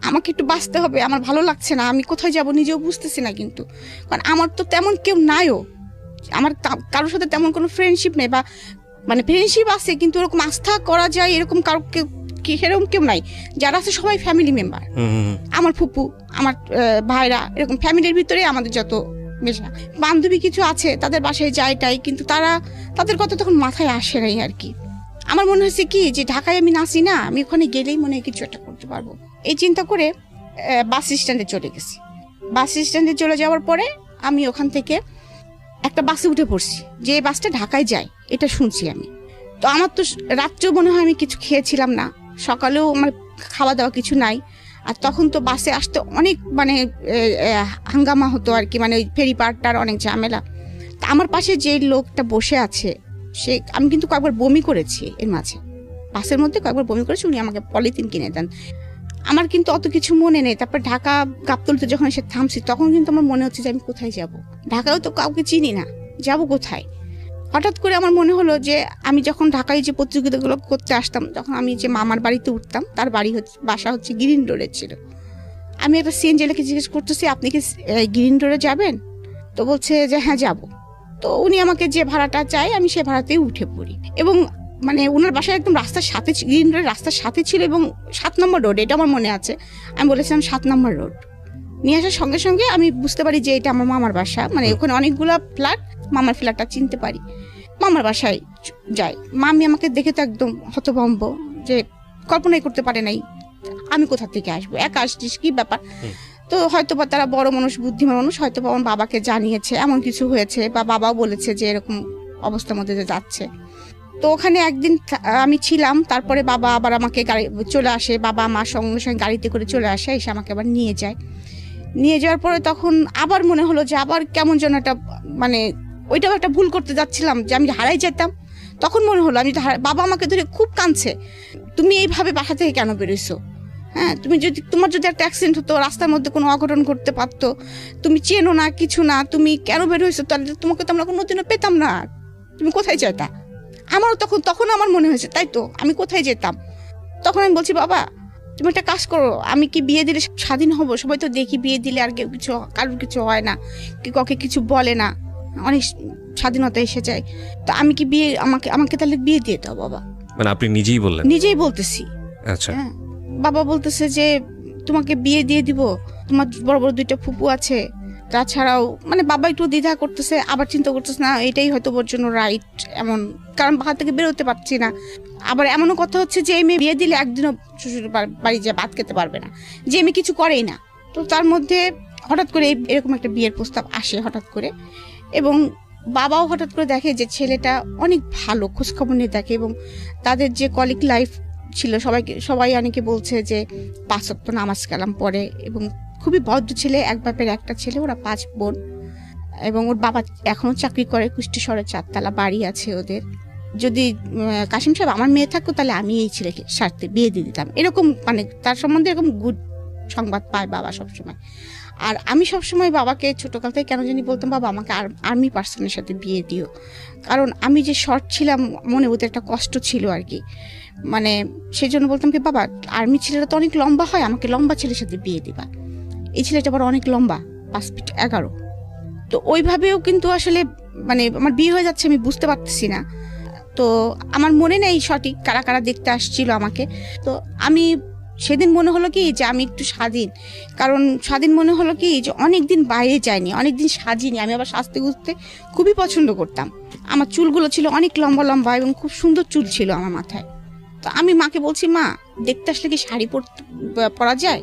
আমাকে একটু বাঁচতে হবে, আমার ভালো লাগছে না, আমি কোথায় যাব নিজেও বুঝতেছি না। কিন্তু কারণ আমার তো তেমন কেউ নাইও, আমার কারোর সাথে তেমন কোনো ফ্রেন্ডশিপ নেই, বা মানে ফ্রেন্ডশিপ আছে কিন্তু এরকম আস্থা করা যায় এরকম কারোকে সেরকম কেউ নাই। যারা আছে সবাই ফ্যামিলি মেম্বার, আমার ফুপু, আমার ভাইরা, এরকম ফ্যামিলির ভিতরে আমাদের যত মেশা। বান্ধবী কিছু আছে, তাদের বাসায় যাইটাই, কিন্তু তাদের কথা তখন মাথায় আসে নাই আর কি। আমার মনে হয়েছে কি যে ঢাকায় আমি নাচি না, আমি ওখানে গেলেই মনে হয় কিছু একটা করতে পারবো, এই চিন্তা করে বাস স্ট্যান্ডে চলে গেছি। বাস স্ট্যান্ডে চলে যাওয়ার পরে আমি ওখান থেকে একটা বাসে উঠে পড়ছি, যে বাসটা ঢাকায় যায় এটা শুনছি আমি। তো আমার তো রাত্রেও মনে হয় আমি কিছু খেয়েছিলাম না, সকালেও আমার খাওয়া দাওয়া কিছু নাই। আর তখন তো বাসে আসতে অনেক মানে হাঙ্গামা হতো আর কি, মানে ওই ফেরি পার্কটার অনেক ঝামেলা। তা আমার পাশে যে লোকটা বসে আছে, আমি কিন্তু কয়েকবার বমি করেছি এর মাঝে, বাসের মধ্যে কয়েকবার বমি করেছি, উনি আমাকে পলিথিন কিনে দেন। আমার কিন্তু অত কিছু মনে নেই। তারপর ঢাকা গাবতলীতে যখন এসে থামছি, তখন কিন্তু আমার মনে হচ্ছে যে আমি কোথায় যাব। ঢাকায়ও তো কাউকে চিনি না, যাব কোথায়? হঠাৎ করে আমার মনে হলো যে আমি যখন ঢাকায় যে প্রতিযোগিতাগুলো করতে আসতাম, যখন আমি যে মামার বাড়িতে উঠতাম, তার বাসা হচ্ছে গ্রিন রোডে ছিল। আমি একটা সিএনজিকে জিজ্ঞেস করতেছি, আপনি কি গ্রিন রোডে যাবেন? তো বলছে যে হ্যাঁ যাব। তো উনি আমাকে যে ভাড়াটা চাই আমি সে ভাড়াতেই উঠে পড়ি। এবং মানে ওনার বাসায় একদম রাস্তার সাথে, গ্রিন রোডের রাস্তার সাথে ছিল এবং 7 নম্বর রোড, এটা আমার মনে আছে। আমি বলেছিলাম 7 নম্বর রোড। নিয়ে আসার সঙ্গে সঙ্গে আমি বুঝতে পারি যে এটা আমার মামার বাসা। মানে ওখানে অনেকগুলো ফ্ল্যাট, মামার ফ্ল্যাটটা চিনতে পারি। মামার বাসায় যাই। মামি আমাকে দেখে তো একদম হতভম্ব, যে কল্পনাই করতে পারে নাই আমি কোথা থেকে আসবো, একা আসছিস, কি ব্যাপার। তো হয়তো বা তারা বড় মানুষ, বুদ্ধিমান মানুষ, হয়তো বা আমার বাবাকে জানিয়েছে এমন কিছু হয়েছে, বা বাবাও বলেছে যে এরকম অবস্থার মধ্যে যে যাচ্ছে। তো ওখানে একদিন আমি ছিলাম, তারপরে বাবা আবার আমাকে গাড়ি চলে আসে, বাবা মা সঙ্গে সঙ্গে গাড়িতে করে চলে আসে, এসে আমাকে আবার নিয়ে যায়। নিয়ে যাওয়ার পরে তখন আবার মনে হলো যে আবার কেমন যেন একটা, মানে ওইটাও একটা ভুল করতে যাচ্ছিলাম, যে আমি হারাই যেতাম। তখন মনে হলো আমি, বাবা আমাকে ধরে খুব কাঁদছে, তুমি এইভাবে বাসা থেকে কেন বেরোইছো? হ্যাঁ, তোমার যদি একটা অ্যাক্সিডেন্ট হতো, রাস্তার মধ্যে কোনো অঘটন ঘটতে পারতো, তুমি চেনো না, কিছু না, তুমি কেন বের হয়েছো? তাহলে তোমাকে তো আমরা কোনোদিনও পেতাম না, তুমি কোথায় যেতা? আমারও তখন আমার মনে হয়েছে, তাই তো আমি কোথায় যেতাম? তখন আমি বলছি, বাবা তুমি একটা কাজ করো, আমি কি বিয়ে দিলে স্বাধীন হব? সবাই তো দেখি বিয়ে দিলে আর কেউ কিছু, কারোর কিছু হয় না, কাউকে কিছু বলে না, অনেক স্বাধীনতা এসে যায়। তো আমি কি বিয়ে, আমাকে তাহলে বিয়ে দিয়ে দাও বাবা। মানে আপনি নিজেই বললেন? নিজেই বলতেছি। আচ্ছা। হ্যাঁ, বাবা বলতেছে যে তোমাকে বিয়ে দিয়ে দিব, তোমার বড় বড় 2টা ফুপু আছে, তাছাড়াও মানে বাবা একটু দ্বিধা করতেছে, আবার চিন্তা করতেছে না এটাই হয়তো ওর জন্য রাইট, এমন কারণ বাসা থেকে বেরোতে পারছি না। আবার এমনও কথা হচ্ছে যে এই মেয়ে বিয়ে দিলে একদিনও শ্বশুর বাড়ি যে ভাত খেতে পারবে না, যে মেয়ে কিছু করেই না। তো তার মধ্যে হঠাৎ করে এরকম একটা বিয়ের প্রস্তাব আসে হঠাৎ করে, এবং বাবাও হঠাৎ করে দেখে যে ছেলেটা অনেক ভালো, খোঁজখবর নিয়ে দেখে, এবং তাদের যে কলিগ লাইফ ছিল, সবাই অনেকে বলছে যে 5 ওয়াক্ত নামাজ কালাম পড়ে, এবং খুবই ভদ্র ছেলে, এক বাপের একটা ছেলে, ওরা 5 বোন, এবং ওর বাবা এখনো চাকরি করে, কুষ্টি শহরে 4 তলা বাড়ি আছে ওদের। যদি কাশিম সাহেব আমার মেয়ে থাকতো তাহলে আমি এই ছেলেকে সাথে বিয়ে দিয়ে দিতাম, এরকম মানে তার সম্বন্ধে এরকম গুড সংবাদ পায় বাবা সবসময়। আর আমি সবসময় বাবাকে ছোটকাল থেকে কেন জানি বলতাম, বাবা আমাকে আর্মি পার্সনের সাথে বিয়ে দিও, কারণ আমি যে শর্ট ছিলাম মনে ওদের একটা কষ্ট ছিল আর কি, মানে সেই জন্য বলতাম কি, বাবা আর্মি ছেলেরা তো অনেক লম্বা হয়, আমাকে লম্বা ছেলের সাথে বিয়ে দিবা। এই ছেলেটা আবার অনেক লম্বা, 5 ফিট 11। তো ওইভাবেও কিন্তু আসলে মানে আমার বিয়ে হয়ে যাচ্ছে, আমি বুঝতে পারতেছি না। তো আমার মনে নেই সঠিক কারা কারা দেখতে আসছিল আমাকে। তো আমি সেদিন মনে হলো কি যে আমি একটু স্বাধীন, কারণ স্বাধীন মনে হলো কি যে অনেকদিন বাইরে যাইনি, অনেকদিন সাজিনি। আমি আবার সাজতে গুজতে খুবই পছন্দ করতাম। আমার চুলগুলো ছিল অনেক লম্বা লম্বা এবং খুব সুন্দর চুল ছিল আমার মাথায়। তো আমি মাকে বলছি, মা দেখতে আসলে কি শাড়ি পরা যায়?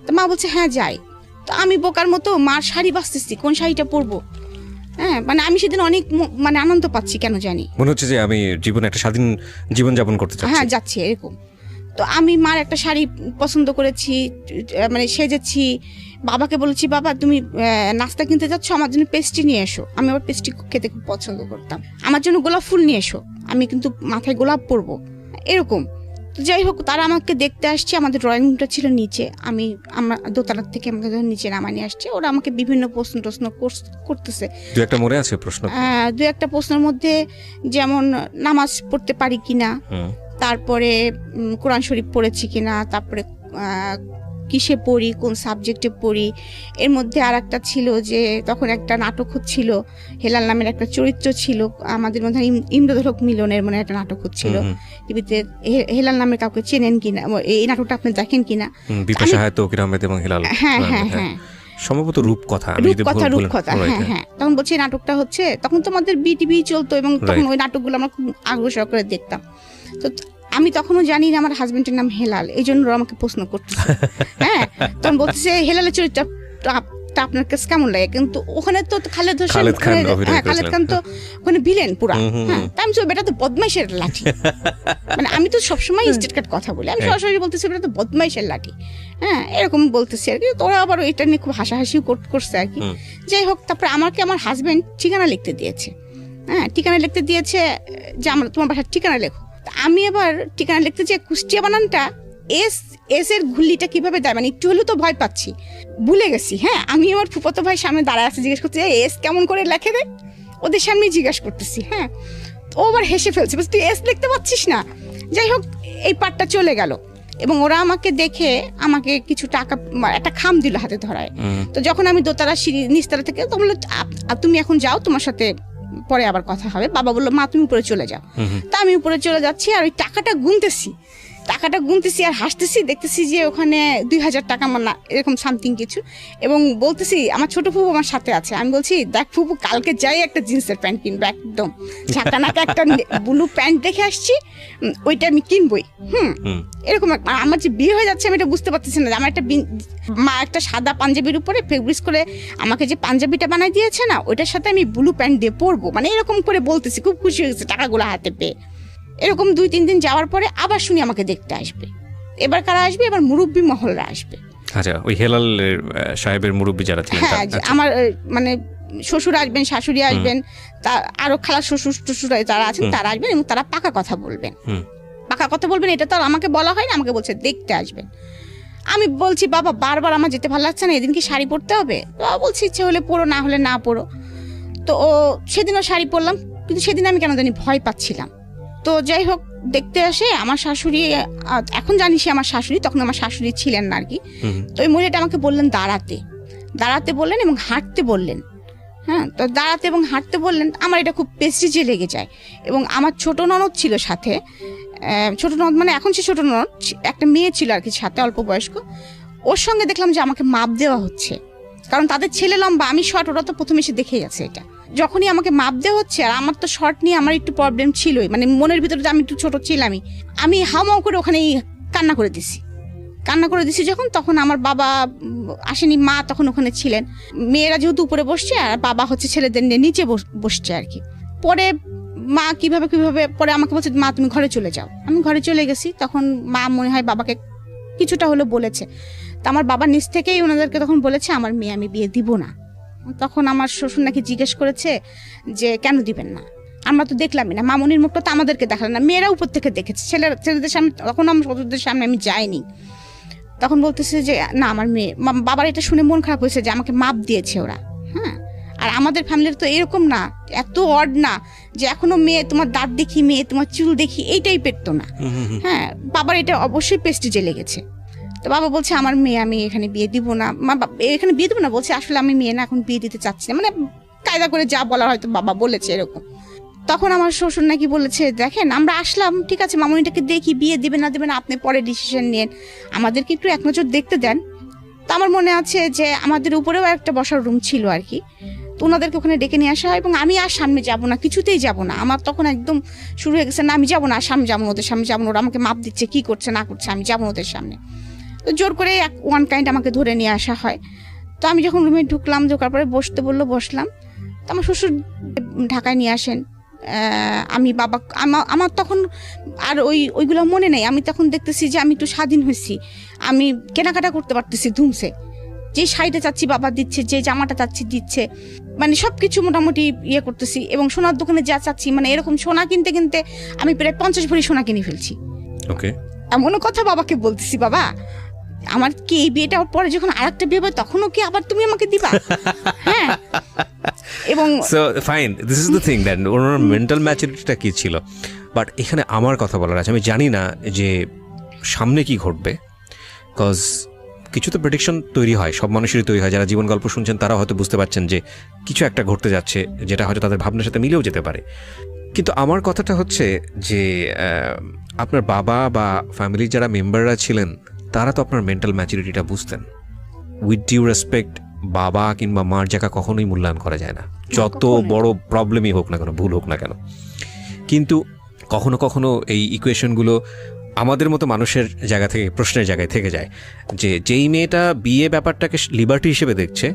তো মা বলছে হ্যাঁ যাই। তো আমি বোকার মতো মার শাড়ি বাছতেছি, কোন শাড়িটা পরবো। হ্যাঁ, মানে আমি সেদিন অনেক মানে আনন্দ পাচ্ছি, কেন জানি মনে হচ্ছে যে আমি জীবনে একটা স্বাধীন জীবন যাপন করতে চাচ্ছি। হ্যাঁ, যাচ্ছি এরকম। তো আমি মার একটা শাড়ি পছন্দ করেছি, মানে সেজেছি। বাবাকে বলেছি, বাবা তুমি নাস্তা কিনতে যাচ্ছ, আমার জন্য পেস্ট্রি নিয়ে এসো। আমি আবার পেস্ট্রি খেতে খুব পছন্দ করতাম। আমার জন্য গোলাপ ফুল নিয়ে এসো, আমি কিন্তু মাথায় গোলাপ পরবো, এরকম। তো যাই হোক, তারা আমাকে দেখতে আসছে। আমাদের ড্রয়িং রুমটা ছিল নিচে, আমরা দোতলার থেকে আমাকে নিচে নামায় নিয়ে আসছে। ওরা আমাকে বিভিন্ন প্রশ্ন করতেছে। দু একটা মনে আছে প্রশ্ন? দু একটা প্রশ্নের মধ্যে যেমন নামাজ পড়তে পারি কিনা, তারপরে কোরআন শরীফ পড়েছি কিনা, তারপরে কিসে পড়ি, কোন সাবজেক্টে পড়ি। এর মধ্যে আর একটা ছিল যে তখন একটা নাটক হচ্ছিল, হেলাল নামের একটা চরিত্র ছিল আমাদের মধ্যে, ইমদাদুল হক মিলনের মানে একটা নাটক হচ্ছিল টিভিতে। হেলাল নামের কাউকে চেনেন কিনা, এই নাটকটা আপনি দেখেন কিনা? হ্যাঁ হ্যাঁ হ্যাঁ, সম্ভবত রূপকথা। হ্যাঁ হ্যাঁ, তখন বলছি নাটকটা হচ্ছে, তখন তো আমাদের বিটিভি চলতো এবং তখন ওই নাটকগুলো আমরা খুব আগ্রহ সহকারে দেখতাম। তো আমি তখনও জানি না আমার হাজবেন্ডের নাম হেলাল, এই জন্য আমাকে প্রশ্ন করতেছে। হ্যাঁ, তখন বলতেছে হেলালের চরিত্রটা আপনার কাছে কেমন লাগে? কিন্তু ওখানে তো খালেদ খান তো ওখানে ভিলেন পুরা। হ্যাঁ, আমি বেটা তো বদমাইশের লাঠি, মানে আমি তো সবসময় স্টেট কাট কথা বলি, আমি সরাসরি বলতেছি বেটা তো বদমাইশের লাঠি। হ্যাঁ, এরকম বলতেছি আর কি। তোরা আবার এটা নিয়ে খুব হাসাহাসি করছে আর কি। যাই হোক, তারপরে আমাকে আমার হাজবেন্ড ঠিকানা লিখতে দিয়েছে। হ্যাঁ, ঠিকানা লিখতে দিয়েছে যে তোমার বাসার ঠিকানা লেখো। আমি আবার ঠিকানা লিখতে যে কুষ্টিয়া বানানটা এস এর ঘুল্লিটা কিভাবে দেয়, মানে একটু হলেও তো ভয় পাচ্ছি, ভুলে গেছি। হ্যাঁ, আমি আমার ফুফাতো ভাই সামনে দাঁড়ায় আছে, জিজ্ঞেস করতে এস কেমন করে লেখে রে? ও ওদের সামনে জিজ্ঞাসা করতেছি। হ্যাঁ, ও আবার হেসে ফেলছে, তুই এস দেখতে পাচ্ছিস না। যাই হোক, এই পার্টটা চলে গেল এবং ওরা আমাকে দেখে আমাকে কিছু টাকা, একটা খাম দিল হাতে ধরায়। তো যখন আমি দোতলা সিঁড়ি নিচতলা থেকে, তখন তুমি এখন যাও, তোমার সাথে পরে আবার কথা হবে। বাবা বললো মা তুমি উপরে চলে যাও। তা আমি উপরে চলে যাচ্ছি আর ওই টাকাটা গুনতেছি আর হাসতেছি, দেখতেছি যে ওখানে 2000 টাকা আমার না এরকম সামথিং কিছু, এবং বলতেছি আমার ছোট ফুপু আমার সাথে আছে। আমি বলছি দেখ ফুপু, কালকে যাই একটা জিন্সের প্যান্ট কিনবো, একদম ঝাঁকানাকা একটা ব্লু প্যান্ট দেখে আসছি, ওইটা আমি কিনবই। এরকম আমার যে বিয়ে হয়ে যাচ্ছে আমি এটা বুঝতে পারতেছি না। আমার মা একটা সাদা পাঞ্জাবির উপরে ফেব্রিক্স করে আমাকে যে পাঞ্জাবিটা বানাই দিয়েছে না, ওইটার সাথে আমি ব্লু প্যান্ট দিয়ে পরবো, মানে এরকম করে বলতেছি। খুব খুশি হয়েছে টাকাগুলো হাতে পেয়ে। এরকম 2-3 দিন যাওয়ার পরে আবার শুনি আমাকে দেখতে আসবে। এবার কারা আসবে? এবার মুরব্বী মহলরা আসবে। আচ্ছা, ওই হেলাল সাহেবের মুরব্বী যারা ছিলেন, হ্যাঁ, আমার মানে শ্বশুর আসবেন, শাশুড়ি আসবেন, তা আরো খালা শ্বশুর টশুর যারা আছেন তারা আসবেন, এবং তারা পাকা কথা বলবেন। এটা তো আর আমাকে বলা হয় না, আমাকে বলছে দেখতে আসবেন। আমি বলছি বাবা বারবার আমার যেতে ভালো লাগছে না, এদিন কি শাড়ি পরতে হবে? বাবা বলছি ইচ্ছে হলে পরো, না হলে না পরো। তো ও সেদিনও শাড়ি পরলাম, কিন্তু সেদিন আমি কেন জানি ভয় পাচ্ছিলাম। তো যাই হোক, দেখতে আসে আমার শাশুড়ি, এখন জানি সে আমার শাশুড়ি, তখন আমার শাশুড়ি ছিলেন না আর কি। তো ওই মহিলাটা আমাকে বললেন দাঁড়াতে বললেন এবং হাঁটতে বললেন। হ্যাঁ, তো দাঁড়াতে এবং হাঁটতে বললেন। আমার এটা খুব প্রেস্টিজে লেগে যায়। এবং আমার ছোট ননদ ছিল সাথে, ছোট ননদ মানে এখন সে ছোট ননদ, একটা মেয়ে ছিল আর কি সাথে, অল্প বয়স্ক। ওর সঙ্গে দেখলাম যে আমাকে মাপ দেওয়া হচ্ছে, কারণ তাদের ছেলে লম্বা, আমি শর্ট, ওরা তো প্রথমে এসে দেখে গেছে এটা। যখনই আমাকে মাপ দেওয়া হচ্ছে, আর আমার তো শর্ট নিয়ে আমার একটু প্রবলেম ছিলই, মানে মনের ভিতরে যে আমি একটু ছোট ছিলামই, আমি হাওমাও করে ওখানেই কান্না করে দিছি যখন, তখন আমার বাবা আসেনি, মা তখন ওখানে ছিলেন। মেয়েরা যেহেতু উপরে বসছে আর বাবা হচ্ছে ছেলেদের নিয়ে নিচে বসছে আর কি। পরে মা কিভাবে পরে আমাকে বলছে মা তুমি ঘরে চলে যাও। আমি ঘরে চলে গেছি। তখন মা মনে হয় বাবাকে কিছুটা হলো বলেছে। তা আমার বাবা নিজ থেকেই ওনাদেরকে তখন বলেছে আমার মেয়ে আমি বিয়ে দিব না। তখন আমার শ্বশুর নাকি জিজ্ঞেস করেছে যে কেন দিবেন না, আমরা তো দেখলামই না, মামনির মুখটা তো আমাদেরকে দেখালেন না, মেয়েরা উপর থেকে দেখেছে, ছেলেদের সামনে, তখন আমার শ্বশুরদের সামনে আমি যাইনি। তখন বলতেছে যে না আমার মেয়ে, বাবার এটা শুনে মন খারাপ হয়েছে যে আমাকে মাপ দিয়েছে ওরা। হ্যাঁ, আর আমাদের ফ্যামিলির তো এরকম না, এত অড না যে এখনো মেয়ে তোমার দাঁত দেখি, মেয়ে তোমার চুল দেখি, এই টাইপের তো না। হ্যাঁ, বাবার এটা অবশ্যই প্রেস্টিজে লেগেছে। তো বাবা বলছে আমার মেয়ে আমি এখানে বিয়ে দিব না, এখানে বিয়ে দিব না বলছে, আসলে আমি মেয়ে না এখন বিয়ে দিতে চাচ্ছি না, মানে কায়দা করে যা বলার হয়তো বাবা বলেছে এরকম। তখন আমার শ্বশুর নাকি বলেছে দেখেন আমরা আসলাম, ঠিক আছে মামনিটাকে দেখি, বিয়ে দিবে না আপনি পরে ডিসিশন নিন, আমাদেরকে একটু এক নজর দেখতে দেন। তো আমার মনে আছে যে আমাদের উপরেও একটা বসার রুম ছিল আর কি, তো ওনাদেরকে ওখানে ডেকে নিয়ে আসা হয়, এবং আমি আর সামনে যাব না, কিছুতেই যাব না। আমার তখন একদম শুরু হয়ে গেছে, না আমি যাবো না, সামনে যাবো, ওদের সামনে যাবো, ওরা আমাকে মাপ দিচ্ছে, কি করছে না করছে, আমি যাবো ওদের সামনে। তো জোর করে ওয়ান কাইন্ড আমাকে ধরে নিয়ে আসা হয়। তো আমি যখন রুমে ঢোকার পরে বসতে বললো, বসলাম। তো আমার শ্বশুর ঢাকায় নিয়ে আসেন, আমি বাবা আমার তখন আর ওইগুলো মনে নেই। আমি তখন দেখতেছি যে আমি একটু স্বাধীন হয়েছি, আমি কেনাকাটা করতে পারতেছি ধুমসে, যে শাড়িটা চাচ্ছি বাবা দিচ্ছে, যে জামাটা চাচ্ছি দিচ্ছে, মানে সবকিছু মোটামুটি ইয়ে করতেছি। এবং সোনার দোকানে যা চাচ্ছি, মানে এরকম সোনা কিনতে কিনতে আমি প্রায় 50 ভরি সোনা কিনে ফেলছি। ওকে, এমনও কথা বাবাকে বলতেছি, বাবা আমার কি এই বিয়েটা পরে যখন আরেকটা বিয়ে হবে তখনও কি আবার তুমি আমাকে দিবা? হ্যাঁ, এবং so fine, this is the thing that ওনার মেন্টাল ম্যাচুরিটিটা কি ছিল। বাট এখানে আমার কথা বলার আছে, আমি জানি না যে সামনে কি ঘটবে, কজ কিছু তো প্রেডিকশন তৈরি হয়, সব মানুষেরই তৈরি হয়। যারা জীবন গল্প শুনছেন তারা হয়তো বুঝতে পারছেন যে কিছু একটা ঘটতে যাচ্ছে, যেটা হয়তো তাদের ভাবনার সাথে মিলেও যেতে পারে। কিন্তু আমার কথাটা হচ্ছে যে আপনার বাবা বা ফ্যামিলির যারা মেম্বাররা ছিলেন তারা তো আপনার মেন্টাল ম্যাচুরিটিটা বুঝতেন। উইথ ডিউ রেসপেক্ট, বাবা কিংবা মার জায়গা কখনোই মূল্যায়ন করা যায় না, যত বড় প্রবলেমই হোক না কেন, ভুল হোক না কেন। কিন্তু কখনো কখনো এই ইকুয়েশনগুলো আমাদের মতো মানুষের জায়গা থেকে, প্রশ্নের জায়গায় থেকে যায়, যে যেই মেয়েটা বিয়ে ব্যাপারটাকে লিবার্টি হিসেবে দেখছে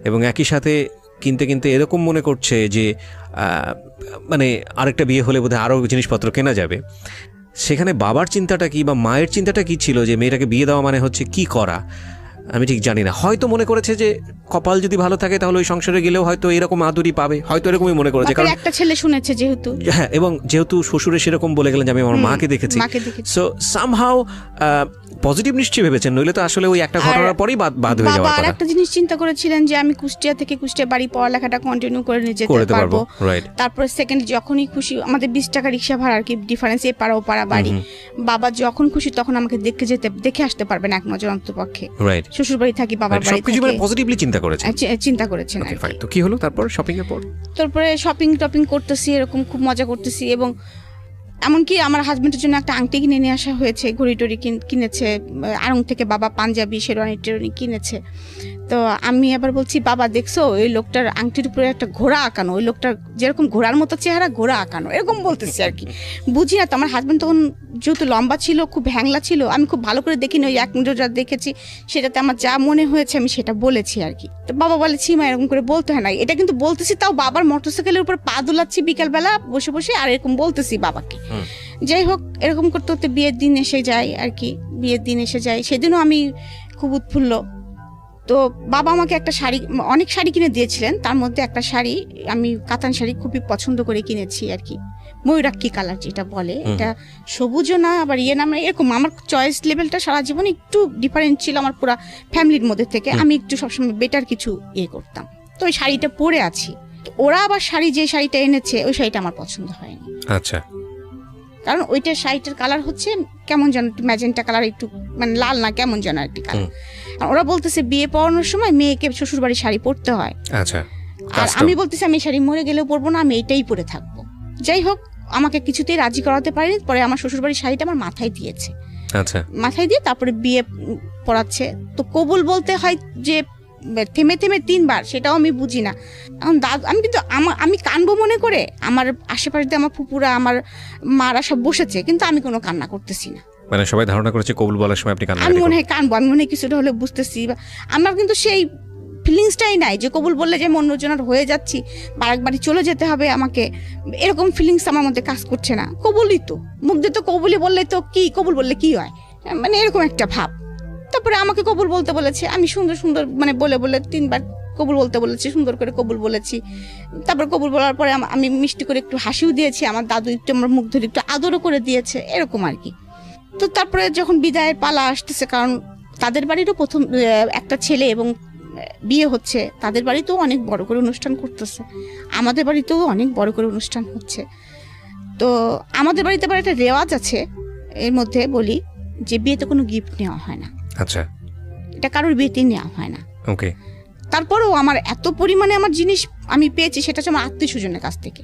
এবং একই সাথে কিনতে কিনতে এরকম মনে করছে যে মানে আরেকটা বিয়ে হলে বোধহয় আরও জিনিসপত্র কেনা যাবে, সেখানে বাবার চিন্তাটা কি বা মায়ের চিন্তাটা কি ছিল যে মেয়েটাকে বিয়ে দেওয়া মানে হচ্ছে কি করা, আমি ঠিক জানি না, হয়তো মনে করেছে যে কপাল যদি ভালো থাকে তাহলে ওই সংসারে গেলেও হয়তো এরকম আদরই পাবে, হয়তো এরকমই মনে করেছে, কারণ একটা ছেলে শুনেছে যেহেতু। হ্যাঁ, এবং যেহেতু শ্বশুরে সেরকম বলে গেলেন যে আমি আমার মাকে দেখেছি, সো সামহাউ পজিটিভ নিশ্চয়ই ভেবেছেন, নইলে তো আসলে ওই একটা ঘটনার পরেই বাদ হয়ে যাওয়ার কথা। আর একটা জিনিস চিন্তা করেছিলেন যে আমি কুষ্টিয়া থেকে কুষ্টিয়া বাড়ি পড়ালেখাটা কন্টিনিউ করে নিয়ে যেতে পারবো, তারপরে সেকেন্ড যখনই খুশি, আমাদের 20 টাকা রিক্সা ভাড়া আর কি ডিফারেন্স, এ পাড়া ও পাড়া বাড়ি, বাবা যখন খুশি তখন আমাকে দেখে আসতে পারবেন এক নজর অন্তপক্ষে। শ্বশুর বাড়ি থাকি, বাবার বাড়ি থাকি, পজিটিভলি চিন্তা করেছেন। তো কি হলো তারপর? শপিং এর পর তারপরে শপিং টপিং করতেছি, এরকম খুব মজা করতেছি, এবং এমনকি আমার হাজবেন্ডের জন্য একটা আংটি কিনে নিয়ে আসা হয়েছে, ঘড়ি টড়ি কিনেছে আড়ং থেকে, বাবা পাঞ্জাবি শেরওয়ানি টেরওয়ানি কিনেছে। তো আমি আবার বলছি, বাবা দেখছো ওই লোকটার আংটির উপরে একটা ঘোড়া আঁকানো, ওই লোকটার যেরকম ঘোড়ার মতো চেহারা, ঘোড়া আঁকানো, এরকম বলতেছি আর কি। বুঝি না তো, আমার হাজবেন্ড তখন যেহেতু লম্বা ছিল, খুব হ্যাংলা ছিল, আমি খুব ভালো করে দেখিনি, ওই এক নজর যা দেখেছি সেটাতে আমার যা মনে হয়েছে আমি সেটা বলেছি আর কি। তো বাবা বলে, ছিমা এরকম করে বলতে হয় না, এটা কিন্তু বলতেছি, তাও বাবার মোটরসাইকেলের উপর পা দুলাচ্ছি বিকালবেলা বসে বসে, আর এরকম বলতেছি বাবাকে। যাই হোক, এরকম করতে করতে বিয়ের দিন এসে যায় আর কি, বিয়ের দিন এসে যায়, সেদিনও আমি খুব উৎফুল্ল। তো বাবা আমাকে একটা শাড়ি, অনেক শাড়ি কিনে দিয়েছিলেন, তার মধ্যে একটা শাড়ি আমি কাতান শাড়ি খুবই পছন্দ করে কিনেছি আর কি, ময়ূরাক্ষী কালার যেটা বলে, এটা সবুজও না আবার ইয়ে না, এরকম আমার চয়েস লেভেলটা সারা জীবন একটু ডিফারেন্ট ছিল আমার পুরো ফ্যামিলির মধ্যে থেকে, আমি একটু সবসময় বেটার কিছু ইয়ে করতাম। তো ওই শাড়িটা পরে আছি, ওরা আবার শাড়ি যে শাড়িটা এনেছে ওই শাড়িটা আমার পছন্দ হয়নি। আচ্ছা, কারণ ওইটার শাড়িটার কালার হচ্ছে কেমন যেন একটু ম্যাজেন্টা কালার, একটু মানে লাল না কেমন যেন একটি কালার। ওরা বলতেছে বিয়ে পড়ানোর সময় মেয়েকে শ্বশুর বাড়ির শাড়ি পরতে হয়। আচ্ছা, আর আমি বলতেছি আমি শাড়ি মরে গেলেও পরবো না, আমি এইটাই পরে থাকবো। যাই হোক, আমাকে কিছুতেই রাজি করাতে পারিনি, পরে আমার শ্বশুর বাড়ির শাড়িটা আমার মাথায় দিয়েছে। আচ্ছা, মাথায় দিয়ে তারপরে বিয়ে পড়াচ্ছে। তো কবুল বলতে হয় যে থেমে থেমে 3 বার, সেটাও আমি বুঝি না। এখন আমি কিন্তু আমি কানবো মনে করে, আমার আশেপাশে দিয়ে আমার ফুপুরা আমার মারা সব বসেছে, কিন্তু আমি কোনো কান্না করতেছি না। মানে সবাই ধারণা করেছে কবুল বলার সময় আপনি কান্না, আমি মনে হয় কানবো, আমি মনে হয় কিছুটা হলে বুঝতেছি, আমার কিন্তু সেই ফিলিংসটাই নাই যে কবুল বললে যে অন্যজনের হয়ে যাচ্ছি, বারাক বাড়ি চলে যেতে হবে আমাকে, এরকম ফিলিংস আমার মধ্যে কাজ করছে না। কবুলই তো, মুখ দিয়ে তো কবুলই বললে তো কি, কবুল বললে কি হয়, মানে এরকম একটা ভাব। তারপরে আমাকে কবুল বলতে বলেছে, আমি সুন্দর সুন্দর মানে বলে 3 বার কবুল বলতে বলেছি, সুন্দর করে কবুল বলেছি। তারপর কবুল বলার পরে আমি মিষ্টি করে একটু হাসিও দিয়েছি, আমার দাদু একটু আমার মুখ ধরে একটু আদরও করে দিয়েছে, এরকম আর কি। তো তারপরে যখন বিদায়ের পালা আসতেছে, কারণ তাদের বাড়িরও প্রথম একটা ছেলে এবং বিয়ে হচ্ছে, তাদের বাড়িতেও অনেক বড় করে অনুষ্ঠান করতেছে, আমাদের বাড়িতেও অনেক বড় করে অনুষ্ঠান হচ্ছে। তো আমাদের বাড়িতে আবার একটা রেওয়াজ আছে, এর মধ্যে বলি যে বিয়েতে কোনো গিফট নেওয়া হয় না। আচ্ছা, এটা কারোর বিয়েতেই নেওয়া হয় না। ওকে। তারপরেও আমার এত পরিমাণে আমার জিনিস আমি পেয়েছি, সেটা হচ্ছে আমার আত্মীয় স্বজনের কাছ থেকে